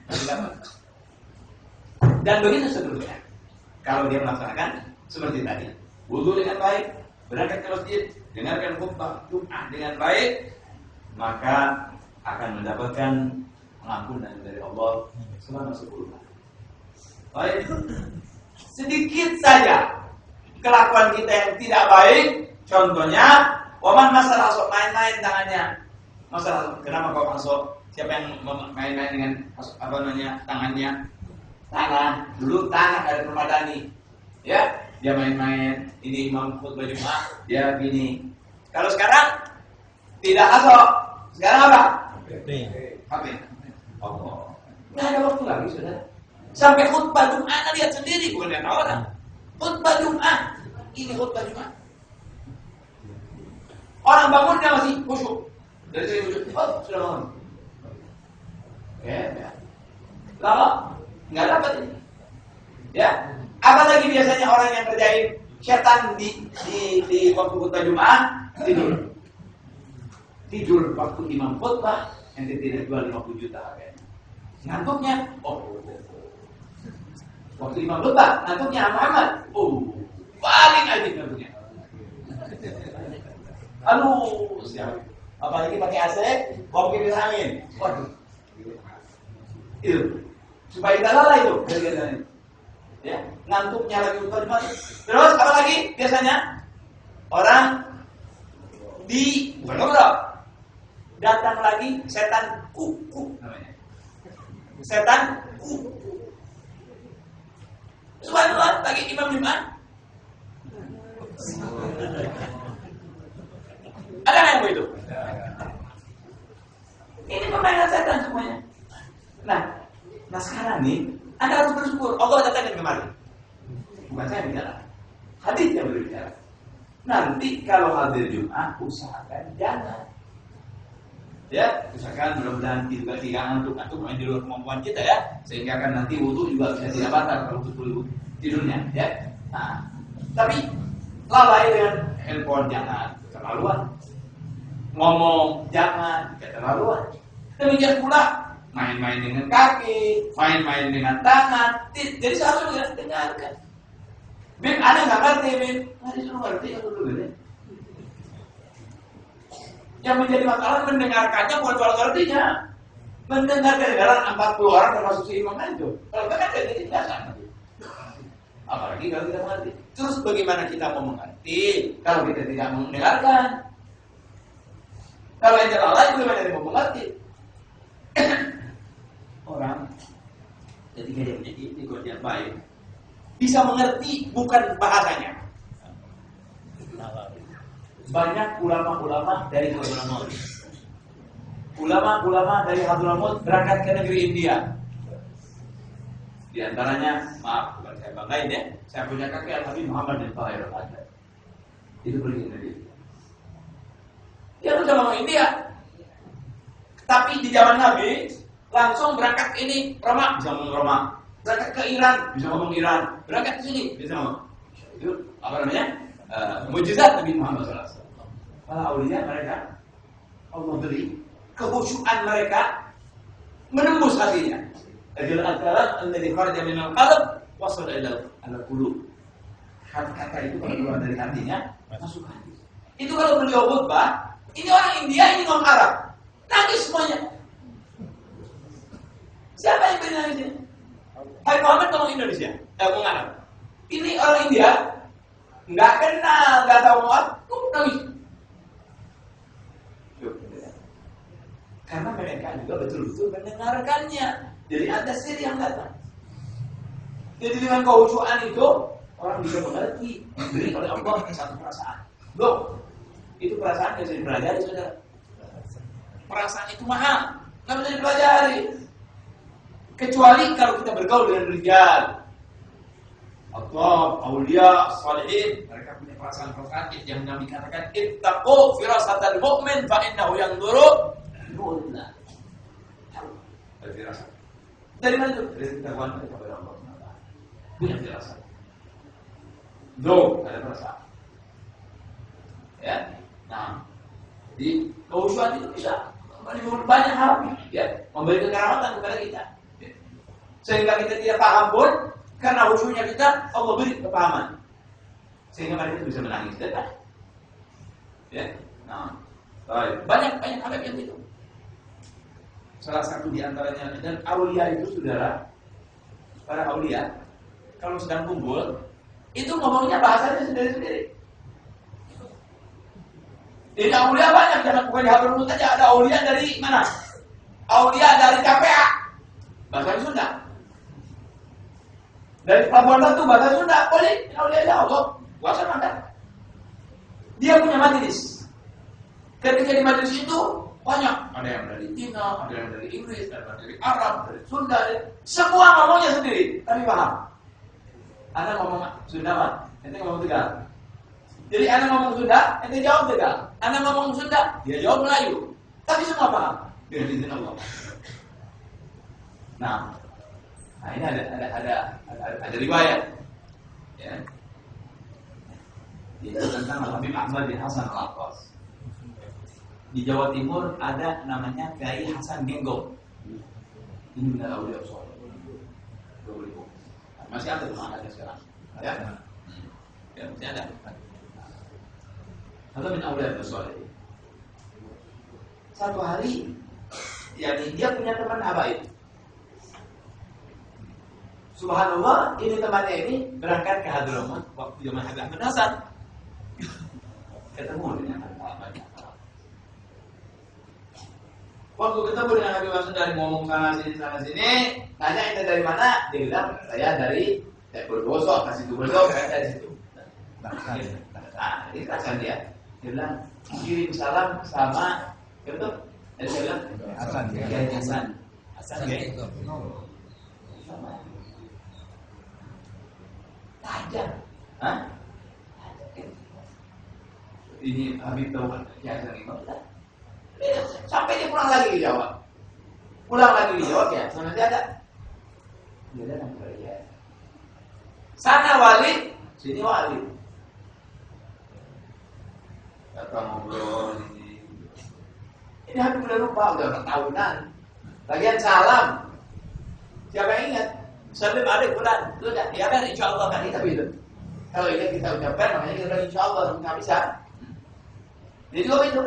Dan begitu seterusnya. Kalau dia melaksanakan seperti tadi, wudu dengan baik, berangkat ke masjid, dengarkan khutbah Jumat dengan baik, maka akan mendapatkan pengampunan dari Allah selama 10 hari. Baik, sedikit saja kelakuan kita yang tidak baik, contohnya, waman masalah sok main-main tangannya. Masalah kenapa kau masuk? Siapa yang main-main dengan tangannya? Tangan, dulu tangan ada permadani, ya. Dia main-main, ini imam khutbah Jumat, dia gini. Kalau sekarang tidak asok, sekarang apa? HP. Oh, nggak ada waktu lagi sudah. Sampai khutbah Jumat, lihat sendiri, bukan lihat orang. Khutbah Jumat, ini khutbah Jumat. Orang bangun dia masih khusyuk. Dari sini khusyuk, oh sudah bangun. Ya. Lama, nggak dapat ini. Ya. Apalagi biasanya orang yang kerjain setan di waktu khutbah Jumat tidur waktu imam khutbah yang tidak jual 50 juta harganya. Ngantuknya, waktu imam khutbah ngantuknya Muhammad, paling aja ngantuknya. Aduh, siap. Apalagi pakai AC, kopi bisa angin. Waduh, itu supaya tidak lalai itu. Ya, ngantuknya lagi untuk Jumat. Terus apa lagi? Biasanya orang bukan ngobrol. Datang lagi setan kuku namanya. Setan kuku. Subhanallah, lagi imam Jumat. Ada yang begitu? Ini permainan setan semuanya. Nah sekarang nih Anda harus bersyukur, Allah datangkan kemari. Bukan saya bicara, hadis yang berbicara. Nanti kalau hadir Jumat, usahakan jangan. Ya, usahakan mudah-mudahan tidak ngantuk main di luar kemampuan kita ya, sehingga kan nanti wudu juga bisa tidak batal kalau betul tidurnya. Ya, nah, tapi lalai dengan handphone jangan keterlaluan, ngomong jangan keterlaluan. Demikian pula main-main dengan kaki, main-main dengan tangan. Jadi seharusnya dengarkan. Bim, ada nggak ngerti, Bim? Ada suruh ngerti ya dulu ya. Yang menjadi masalah mendengarkannya bukan soal ngertinya. Mendengar kedengaran 40 orang termasuk si imam itu. Kalau kan jadi biasa. Apalagi kalau tidak mengerti. Terus bagaimana kita mau mengerti kalau kita tidak mendengarkan? Kalau yang lalai, bagaimana dia mau mengerti? Orang ketika dia punya ikut yang baik bisa mengerti bukan bahasanya, banyak ulama-ulama dari Hadramaut. Ulama-ulama dari Hadramaut berangkat ke negeri India. Di antaranya, maaf, bukan saya banggain ya, saya punya kakek Al-Habib Muhammad bin Tahir Al-Haddad. Itu pergi ke negeri India. Dia bisa ngomong India. Tapi di zaman Nabi, langsung berangkat ke ini, Roma, bisa ngomong Roma. Berangkat ke Iran, bisa ngomong Iran. Berangkat ke sini, bisa ngomong. Itu apa namanya? Mujizat Nabi Muhammad SAW. Para aulia mereka, Allah beri kekhusyuan mereka menembus hatinya. Ajal al-kalam alladhi kharaja min al-qalb wasal ila al-qulub. Kata itu kalau keluar dari hatinya masuk hati. Itu kalau beliau khutbah, ini orang India, ini ngomong Arab. Nangis semuanya. Siapa yang beri nangis ini? Hai Muhammad ngomong Indonesia, ngomong Arab. Ini orang India, nggak kenal, nggak tahu apa, nangis. Karena mereka juga betul-betul mendengarkannya. Jadi ada siri yang datang. Jadi dengan kekhusyuan itu orang bisa mengerti, diberi oleh Allah satu perasaan. Loh, itu perasaan yang bisa dipelajari, saudara. Perasaan itu mahal, nggak bisa dipelajari. Kecuali kalau kita bergaul dengan rijal atau aulia, salihin, mereka punya perasaan-perasaan yang Nabi katakan, ittaqu firasatal mu'min fa innahu yanzuru nurillah. Firasat. Dari mana itu? Dari ketahuan kepada Allah SWT. Punya firasat. Ada perasaan. Ya. Nah, di kekhusyuan itu bisa banyak hal, ya, memberi kekarahmatan kepada kita. Ya. Sehingga kita tidak paham pun, karena khusyuknya kita, Allah beri kepahaman. Sehingga mereka bisa menangis. Ya. Nah, banyak hal yang itu. Salah satu di antaranya, dan aulia itu saudara, para aulia kalau sedang kumpul itu ngomongnya bahasanya sendiri-sendiri. Jadi aulia banyak, jangan bukan di Hadramaut saja, ada aulia dari mana? Aulia dari KPA, bahasa Sunda. Dari Pelabuhan Batu, bahasa Sunda. Boleh, aulia Allah, puasa makan. Dia punya majelis. Ketika di majelis itu banyak, ada yang dari Cina, ada yang dari Inggris, ada yang dari Arab, dari Sunda, semua ngomongnya sendiri, tapi paham. Anda ngomong Sunda, Pak, ente ngomong Tegal. Jadi Anda ngomong Sunda, ente jawab Tegal. Anda ngomong Sunda, dia jawab Melayu. Tapi semua paham dengan izin Allah. Nah ini ada riwayat, ya, itu tentang Habib Ahmad bin Hasan Al-Attas. Di Jawa Timur ada namanya Kiai Hasan Genggong. Ini benar aulia soleh. Masih ada tuh, ada sekarang. Ya, masih ada. Atau min aulia soleh. Satu hari, yani dia punya teman habaib. Subhanallah, ini temannya ini berangkat ke Hadramaut waktu zaman Habib Ahmad Hasan. Ketemu dengan Habib. Waktu ketemu dengan Habib Hasan dari ngomong sana sini, tanya ente dari mana? Dia bilang saya dari Bondowoso, kasih itu Bondowoso, saya dari situ. Nah, ini kasihan dia. Dia bilang kirim salam sama, betul? Dia bilang Hasan, Hasan, sama. Tajam, ini Habib tahu kan? Ya, sampai dia pulang lagi di Jawa. Ya, sana dia ada. Dia datang ke dia. Sana wali, sini wali. Datang ngobrol ini. Ini Habib udah lupa, udah tahunan. Bagian salam. Siapa yang ingat? Salim adik bulan, itu udah, ya kan insya Allah kan tapi itu. Kalau ini kita ucapkan, makanya kita insya Allah nggak bisa. Jadi juga itu.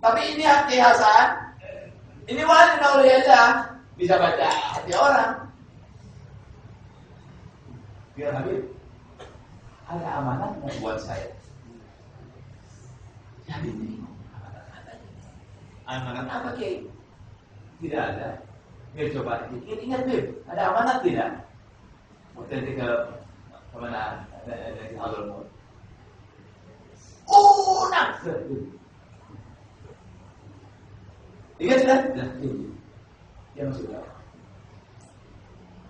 Tapi ini hati Hasan, ini wali nauli aja, bisa baca hati orang. Biar Habib, ada amanat yang buat saya. Jadi ini amanat apa Kiai? Tidak ada. Biar coba ingat Bib, ada amanat tidak? Waktu ke kemana? Dari Hadramaut. Oh, lunak. Ingat sudah? Dia masuk dalam.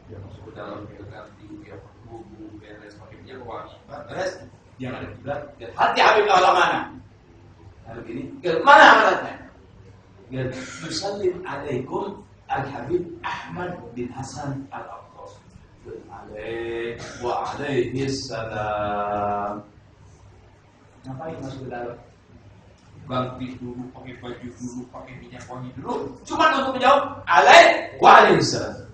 Dia masuk ke dalam, dia ganti, dia bumbu, beres, pakai minyak wangi. Beres, dia ada di belakang. Hati Habib Allah mana? Lalu gini, ke mana amalatnya? Dia bersalin alaikum Al-Habib Ahmad bin Hasan Al-Aqtas. Waalaihi salam. Ngapain masuk ke dalam? Ganti dulu, pakai baju dulu, pakai minyak wangi dulu. Cuma untuk menjawab alaihi salam.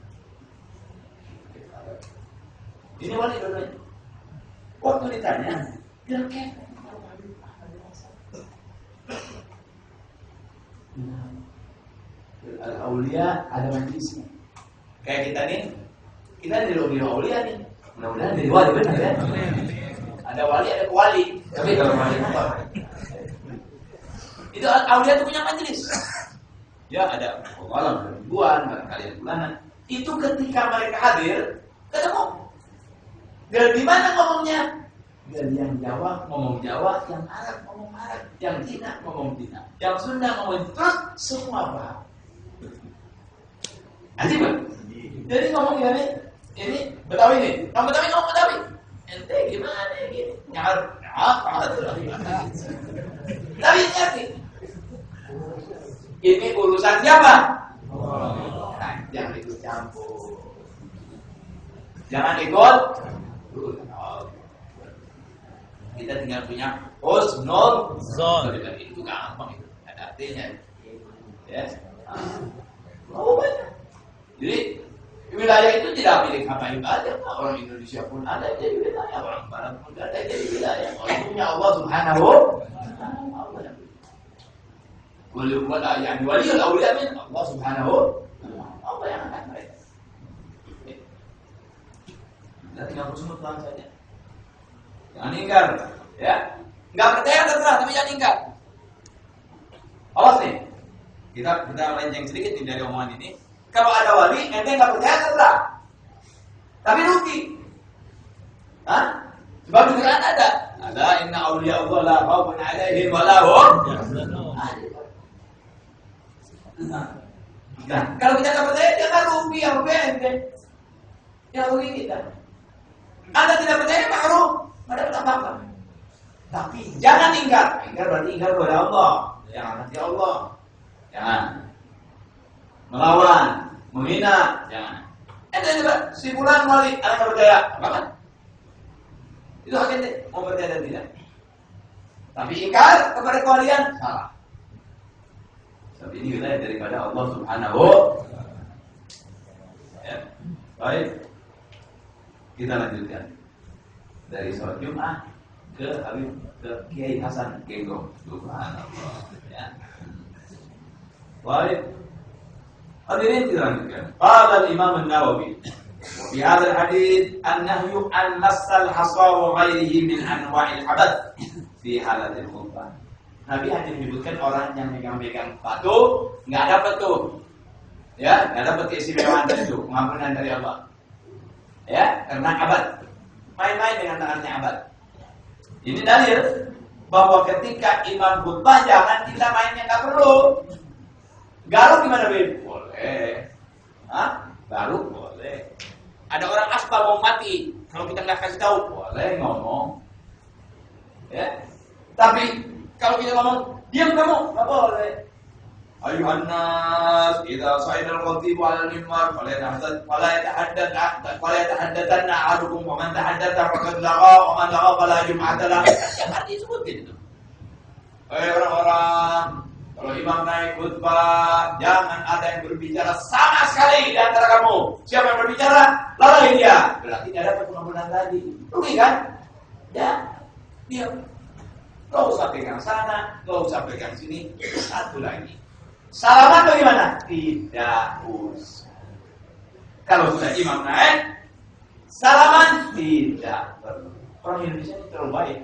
Ini wali dua-duanya. Waktu ditanya, bilang kepek. Al-Aulia ada majlisnya. Kayak kita nih di Aulia nih. Mudah-mudahan jadi wali benar ya. Ada wali, ada wali. Tapi kalau wali apa? Itu Aulia itu punya majlis. Ya ada malam ribuan, barangkali bulanan. Itu ketika mereka hadir, ketemu. Dan di mana ngomongnya? Dan yang Jawa ngomong Jawa, yang Arab ngomong Arab, yang Cina ngomong Cina, yang Sunda ngomong terus semua paham. Ajib kan? Jadi ngomong gini, ini Betawi nih, kamu Betawi ngomong Betawi. Ente gimana gini? Nyar, tapi ngerti. Ini urusan siapa? Nah, jangan ikut campur. Jangan ikut. Kita tinggal punya husnul zon. Itu gampang itu. Ada artinya. Ya. Oh banyak. Jadi wilayah itu tidak milik Habaib aja. Orang Indonesia pun ada jadi wilayah. Orang Barat pun ada jadi wilayah. Orang punya Allah Subhanahu wa ta'ala. Yang waliul auliya min Allah Subhanahu Allah yang akan mereka. Kita tinggal husnul zon saja. Jangan ingkar, ya. Enggak percaya terserah, tapi jangan ingkar. Awas nih. Kita melenceng sedikit nih dari omongan ini. Kalau ada wali, ente enggak percaya terserah. Tapi rugi. Hah? Sebab di Quran ada inna auliya Allah la khaufun 'alaihim wa la hum yahzanun. Nah, kalau kita enggak percaya, dia kan rugi yang rugi ente. Yang rugi kita. Anda tidak percaya, makruh. Ada apa-apa. Tapi jangan ingkar. Ingkar berarti ingkar kepada Allah. Jangan nanti Allah. Jangan. Melawan, menghina, jangan. Ente juga si fulan wali, Anda percaya, apa kan? Itu hak ente, mau percaya dan tidak. Tapi ingkar kepada kewalian salah. Sebab ini wilayah daripada Allah Subhanahu wa ta'ala. Ya. Baik. Kita lanjutkan. Dari sholat Jumat ke Habib ke Kiai Hasan Genggong. Subhanallah. Ya. Baik. Hadirin kita lanjutkan. Qala Imam An-Nawawi wa fi hadzal hadits an-nahyu an massal hasa wa ghairihi min anwa'il habath fi halatil khutbah. Nabi hanya menyebutkan orang yang megang-megang batu enggak dapat tuh. Ya, enggak dapat keistimewaan itu, pengampunan dari Allah. Ya, karena abad. Main-main dengan tangannya abad. Ini dalil bahwa ketika imam khutbah jangan kita mainnya, nggak perlu. Garuk gimana, Beb? Boleh. Hah? Garuk boleh. Ada orang asbab mau mati, kalau kita nggak kasih tahu, boleh ngomong. Ya. Tapi kalau kita ngomong, diam kamu, nggak boleh. Ayuhan nas, idza sa'ida al-khatib 'ala al-mimbar fala yatahaddathanna ahadukum wa man tahaddatha faqad lagha wa man lagha fala jum'ata lahu. Jangan disebutin itu. Orang-orang, kalau imam naik khutbah, jangan ada yang berbicara sama sekali di antara kamu. Siapa yang berbicara, lalai dia. Berarti tidak dapat pengampunan tadi. Rugi kan? Ya, diam. Gak usah pegang sana, gak usah pegang sini. Satu lagi. Salaman bagaimana? Tidak usah. Kalau sudah imam naik, salaman tidak perlu. Orang Indonesia ini terlalu baik.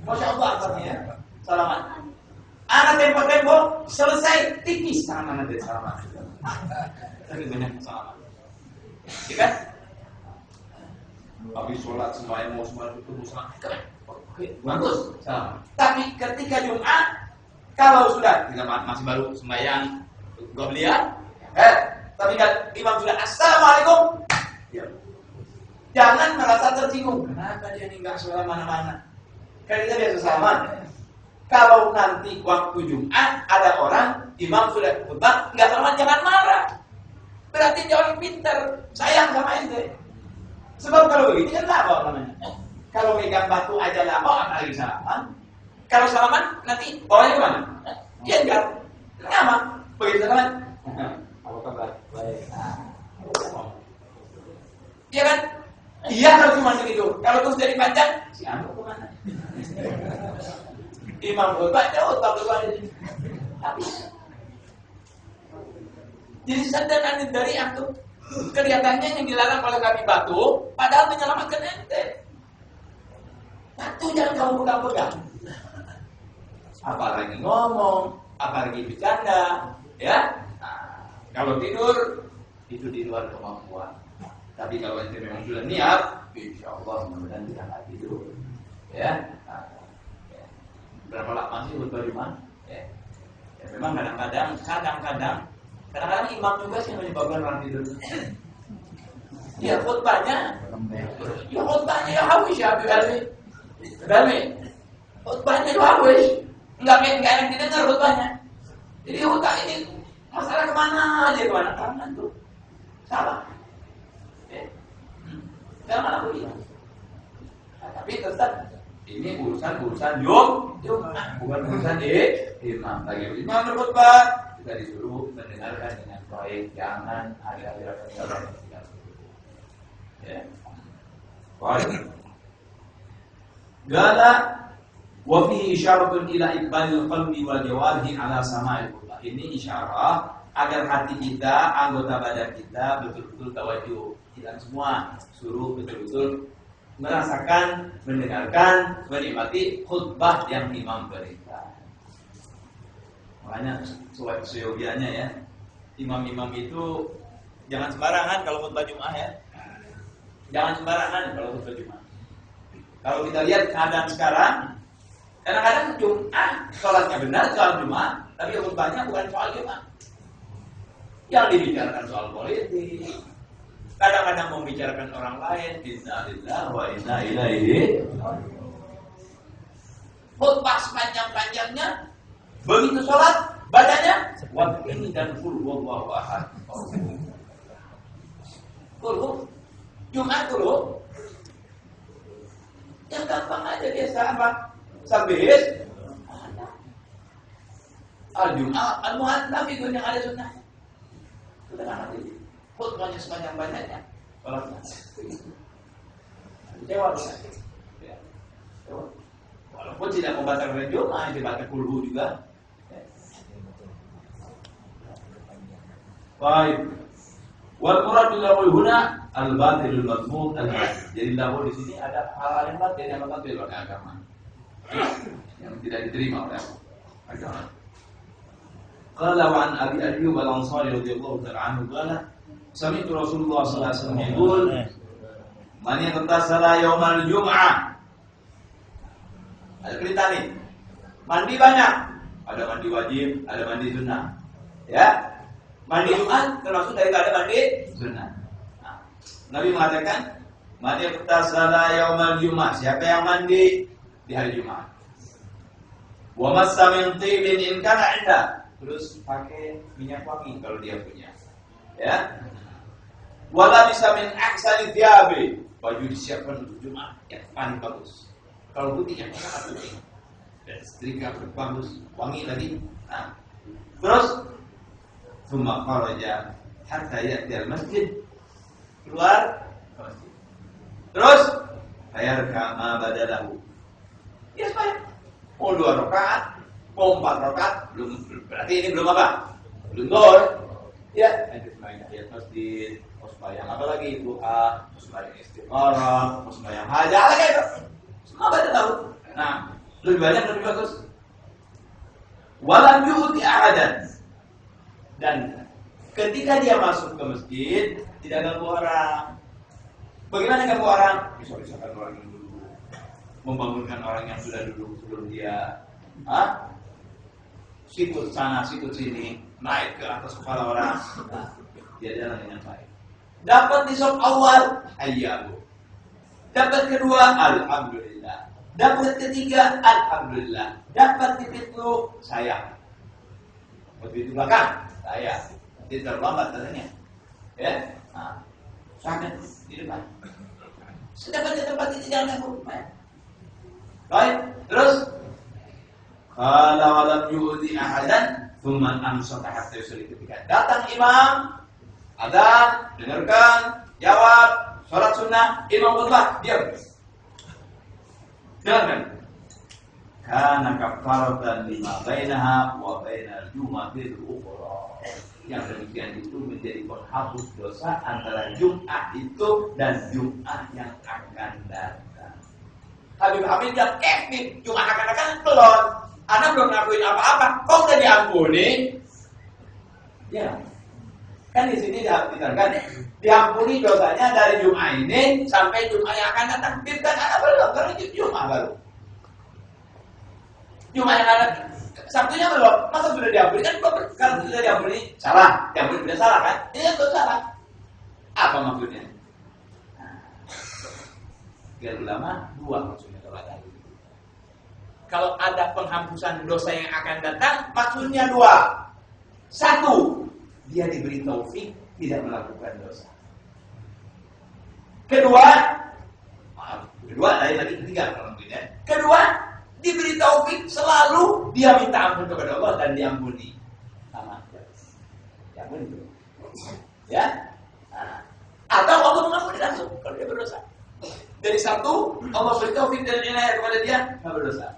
Masya Allah artinya salaman. Anak tempo-tempo selesai tipis tangan anak dari salaman. Tapi banyak salaman. Ya kan? Habis sholat sembahyang mau sembahyang ketemu sama oke, bagus. Sama. Tapi ketika Jumat, kalau sudah kita masih baru sembahyang Qobliyah, tapi kan imam sudah assalamualaikum, ya. Jangan merasa tersinggung. Kenapa dia ini nggak sholat mana-mana? Kan kita biasa salaman. Kalau nanti waktu Jumat ada orang imam sudah khutbah nggak salaman, jangan marah. Berarti dia orang pintar, sayang sama ente. Sebab kalau begini kan lama namanya. Kalau megang batu aja lama, apalagi salaman. Kalau salaman nanti bawanya kemana? Dia enggak lama. Begitu salaman. Apa kabar? Baik. Iya kan? Iya kalau cuma begitu. Kalau terus jadi panjang, si Anu kemana? Imam khutbah jauh tak ini. Habis. Jadi sadar dari antum. Kelihatannya yang dilarang oleh kami batu, padahal menyelamatkan ente. Batu jangan kamu pegang-pegang. Apalagi ngomong, apalagi bercanda, ya. Nah, kalau tidur, itu di luar kemampuan. Tapi kalau ente memang sudah niat, insya Allah mudah-mudahan kita nggak tidur, ya. Nah, ya. Berapa lama sih khutbah Jumat? Ya. Ya, memang kadang-kadang imam juga sih yang menyebabkan orang tidur. Ya khutbahnya ya hawis ya Abi. Khutbahnya ya hawis. Enggak enak didengar khutbahnya. Jadi khutbah ini masalah kemana tangan tuh. Salah. Jangan aku bilang. Tapi tetap ini urusan Jumat, bukan urusan imam. Lagi imam berkhutbah kita disuruh mendengarkan dengan baik, jangan ada gerakan. Ya. Baik. Gala wa fihi isyaratun ila iqbalil qalbi wal jawarihi ala sama'il khutbah. Ini isyarat agar hati kita, anggota badan kita betul-betul tawajuh. Tidak semua suruh betul-betul merasakan, mendengarkan, menikmati khutbah yang imam berikan. Makanya seyogianya ya, imam-imam itu jangan sembarangan kalau khutbah Jumat ya. Jangan sembarangan kalau khutbah Jumat. Kalau kita lihat keadaan sekarang, kadang-kadang Jumat sholatnya benar soal Jumat, tapi khutbahnya bukan soal Jumat. Yang dibicarakan soal politik, kadang-kadang membicarakan orang lain. Innalillahi wa inna ilaihi raji'un. Khutbah sepanjang-panjangnya, begitu sholat badannya ini dan full wallahu ahad. Full Jumat dulu. Yang gampang aja biasa apa? Sabihis. Al-Jum'ah al-Mu'adzam itu yang ada sunnahnya. Sudah nanti khutbahnya sepanjang-panjangnya sholatnya. Kecewa bisa. Ya. Walaupun tidak membatalkan Jumat, dibaca kulhu juga. Baik. Wal muradu lahu huna al-batilul madmum al-batil. Jadi lahu di sini ada hal yang batil yang batil oleh agama. Yang tidak diterima oleh agama. Qala wa an Abi Ayyub al-Ansari radhiyallahu ta'ala anhu qala sami'tu Rasulullah sallallahu alaihi wasallam yaqul man yaghtasala yaumal jum'ah. Ada cerita nih. Mandi banyak. Ada mandi wajib, ada mandi sunnah. Ya. Mandi Jumat termasuk daripada mandi sunnah. Nah, Nabi mengatakan, "Man yaghtasala yaumal jum'ah." Siapa yang mandi di hari Jumat? Wa massa min tibin in kana 'inda. Terus pakai minyak wangi kalau dia punya. Ya. Wala bisa min ahsani thiyabi. Baju disiapkan untuk Jumat yang paling bagus. Kalau putih yang sangat putih. Dan setrika bagus, wangi lagi. Nah. Terus thumma kharaja hatta ya'ti al-masjid. Keluar ke masjid. Terus bayarka ma badalahu. Ya supaya mau 2 rakaat, mau 4 rakaat, belum berarti ini belum apa? Belum gol. Ya, lanjut main ayat masjid, mau sembahyang apa lagi? Duha, mau sembahyang istikharah, mau sembahyang hajat lagi itu. Semua badalahu. Nah, lebih banyak lebih bagus. Walam yu'ti ahadan. Dan ketika dia masuk ke masjid, tidak ganggu orang. Bagaimana kamu orang? Bisa-bisakan orang yang duduk, membangunkan orang yang sudah duduk sebelum dia. Sikut sana, sikut sini, naik ke atas kepala orang. Dia jalan dengan baik. Dapat di sop awal, ayyahu. Dapat kedua, alhamdulillah. Dapat ketiga, alhamdulillah. Dapat di pintu, sayang. Begitu belakang, saya. Nanti terlambat katanya. Ya, sangat di depan. Sedapat di tempat itu jangan aku. Baik, terus. Kalau walam yu'di ahadan, thumma amsaka hatta yusalli ketika datang imam, adzan, dengarkan, jawab, salat sunnah, imam khutbah, diam. Dengarkan. Kana kafaratan lima bainaha wa bainal jumatil ukhra. Yang demikian itu menjadi penghapus dosa antara Jumat itu dan Jumat yang akan datang. Habib yang kefir Jumat akan datang belum. Anda belum ngakuin apa-apa, kok udah diampuni? Ya, kan di sini diterangkan diampuni dosanya dari Jumat ini sampai Jumat yang akan datang. Tidak ada belum, karena Jumat baru. Jumat yang akan datang, Sabtunya belum, masa sudah diampuni? Kan kalau sudah diampuni salah, diampuni sudah salah kan? Ini kan salah. Apa maksudnya? Biar ulama dua maksudnya kalau ada. Kalau ada penghapusan dosa yang akan datang, maksudnya dua. Satu, dia diberi taufik tidak melakukan dosa. Kedua, lain lagi ketiga kalau mungkin ya. Kedua, diberi taufik selalu dia minta ampun kepada Allah dan diampuni. Sama. Diampuni. Ya. Atau Allah mengampuni langsung kalau dia berdosa. Dari satu, Allah beri taufik dan inayah kepada dia, nggak berdosa.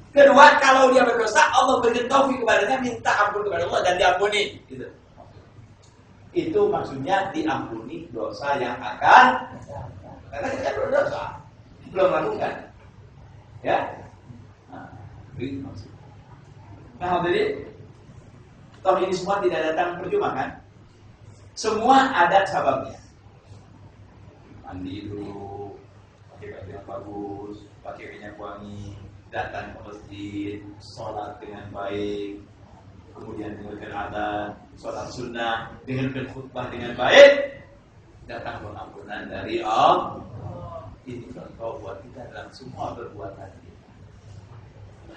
Kedua, kalau dia berdosa, Allah berikan taufik kepadanya, minta ampun kepada Allah dan diampuni. Gitu. Itu maksudnya diampuni dosa yang akan. Karena kita berdosa, belum lakukan. Ya. Itu maksudnya. Nah, jadi tahun ini semua tidak datang percuma kan? Semua ada sababnya. Mandi dulu, pakai baju yang bagus, pakai minyak wangi, datang ke masjid, sholat dengan baik, kemudian dengarkan adzan, sholat sunnah, dengarkan khutbah dengan baik, datang pengampunan dari Allah. Ini contoh buat kita dalam semua perbuatan kita.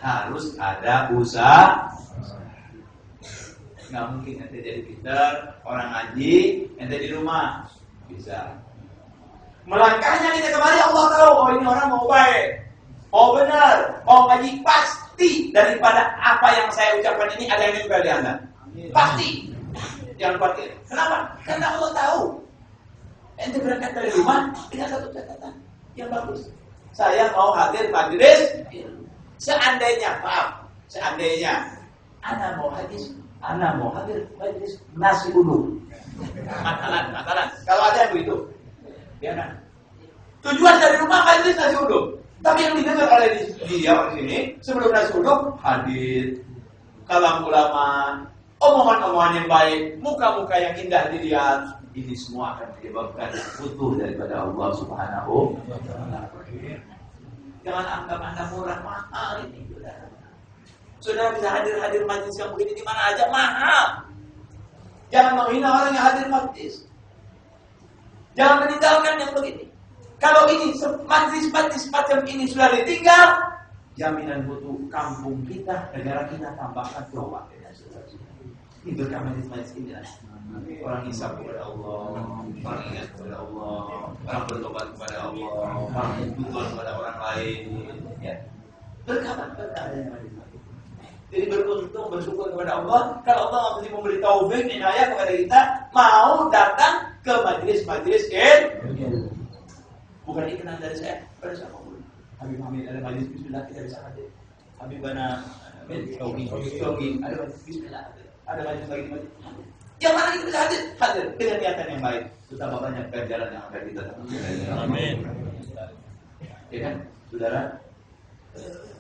Harus ada usaha. Nggak mungkin ente jadi pintar, orang ngaji, ente di rumah bisa. Melangkahnya kita kembali Allah tahu, oh ini orang mau baik. Oh benar, mau ngaji pasti daripada apa yang saya ucapkan ini ada yang nempel di Anda. Pasti. Jangan khawatir. Kenapa? Karena Allah tahu. Ente berangkat dari rumah dengan satu catatan yang bagus. Saya mau hadir majelis. Seandainya Anda mau hadir majelis nasi uduk. Matalan. Kalau ada yang begitu, biarkan. Tujuan dari rumah majelis nasi uduk. Tapi yang didengar oleh dia di sini sebelum nasi uduk hadir kalam ulama, omongan-omongan yang baik, muka-muka yang indah dilihat, ini semua akan menyebabkan butuh daripada Allah Subhanahu wa taala. Jangan anggap Anda murah, mahal ini. Saudara bisa hadir majelis yang begini di mana aja, mahal. Jangan menghina orang yang hadir majelis. Jangan meninggalkan yang begini. Kalau ini majlis macam ini sudah ditinggal, jaminan butuh kampung kita, negara kita tambahkan doa. Ini berkah majlis ini lah. Orang insaf kepada Allah, orang ingat kepada Allah, orang bertobat kepada Allah, orang berdoa kepada orang lain. Ya. Berkah yang majlis. Jadi beruntung bersyukur kepada Allah. Kalau Allah masih memberi taufik inayah kepada kita, mau datang ke majlis-majlis ilmu. Bukan iklan dari saya, pada siapapun. Habib Hamid ada majlis bismillah kita bisa hadir. Habib Bana Shogi ada majlis bismillah, ada majlis lagi majlis. Yang mana kita bisa hadir dengan niatan yang baik. Betapa banyak ganjaran yang akan kita dapatkan. Amin. Ya kan, saudara?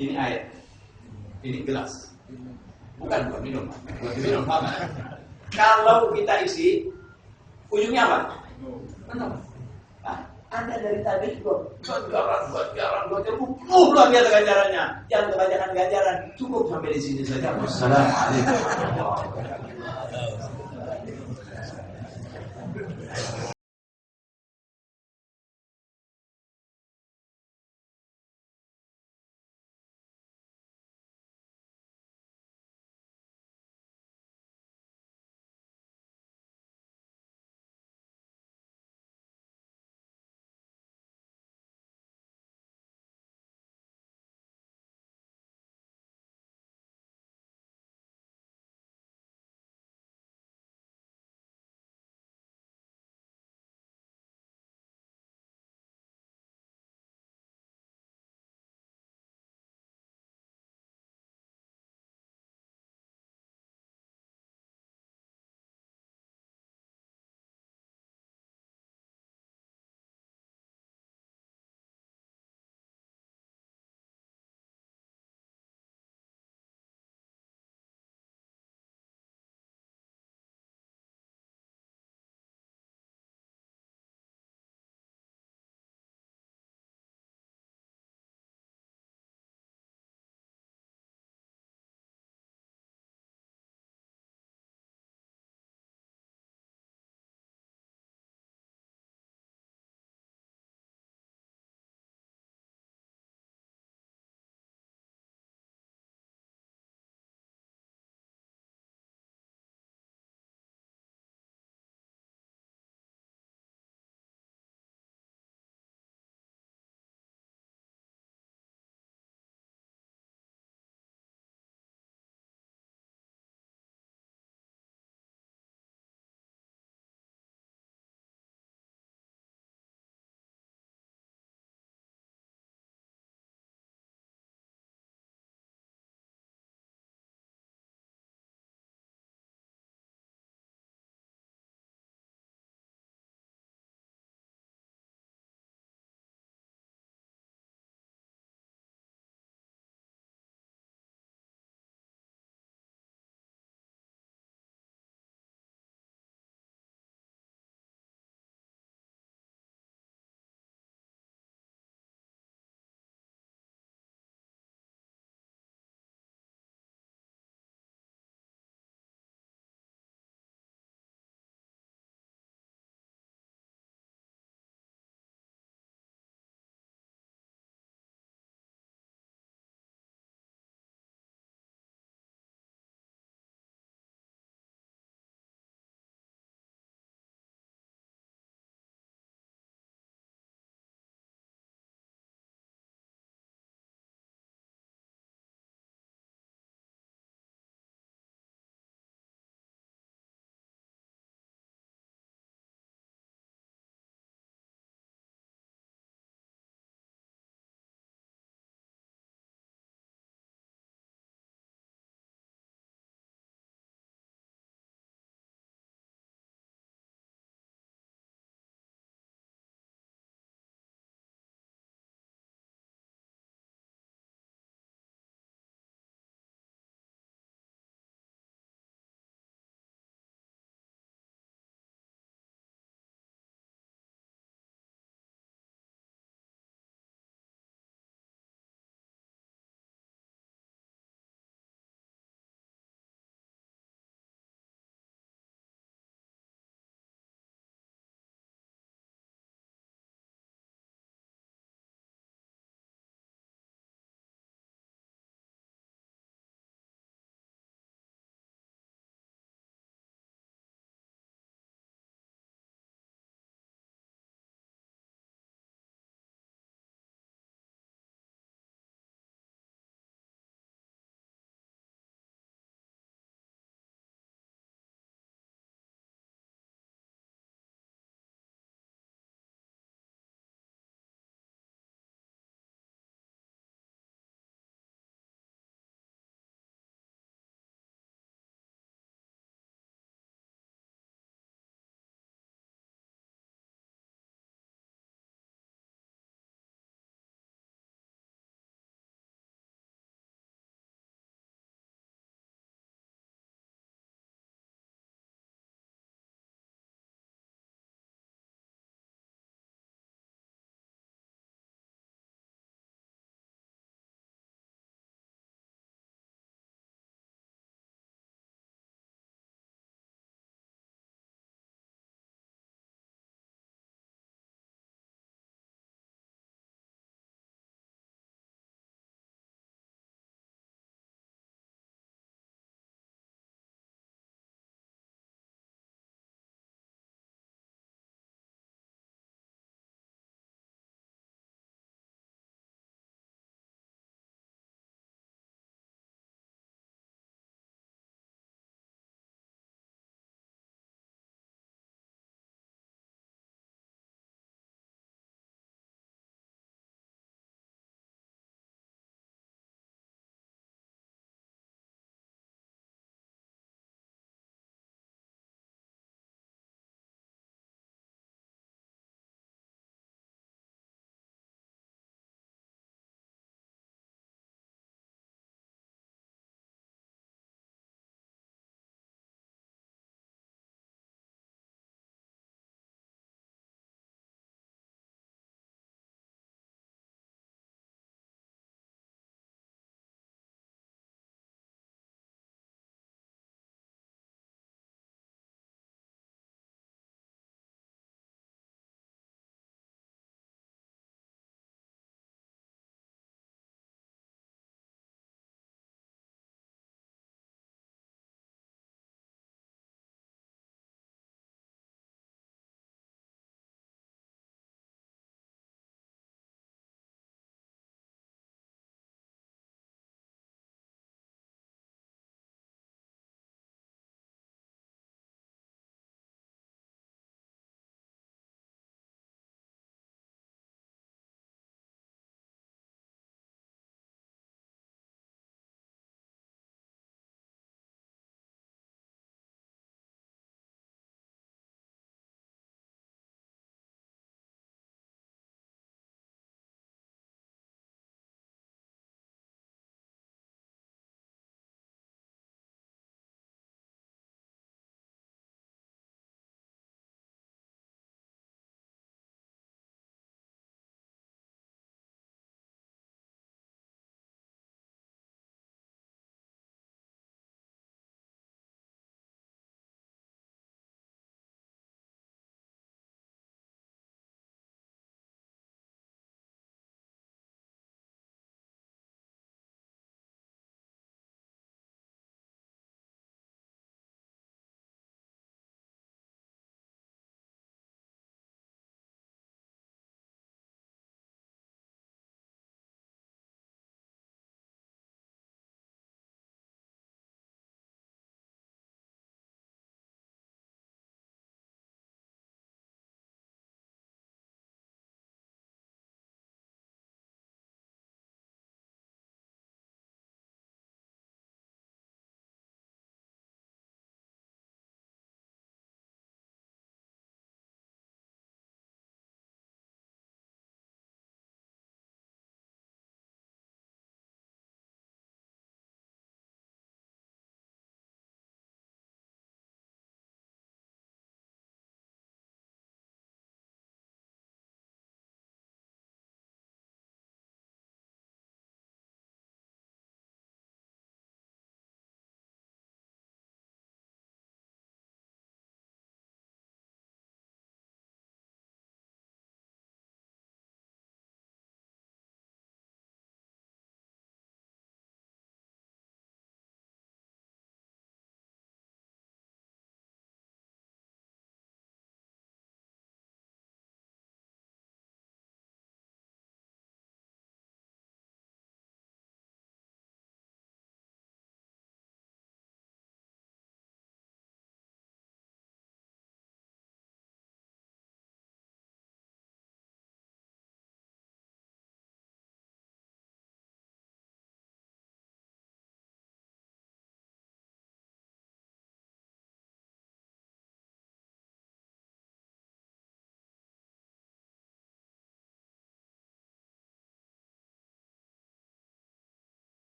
Ini air, ini gelas. Bukan buat minum, apa? Kalau kita isi, ujungnya apa? Minum. Nah, Anda dari tadi kok ganjaran, luar biasa ganjarannya. Jangan kebanyakan ganjaran, cukup sampai di sini saja. Wassalamualaikum.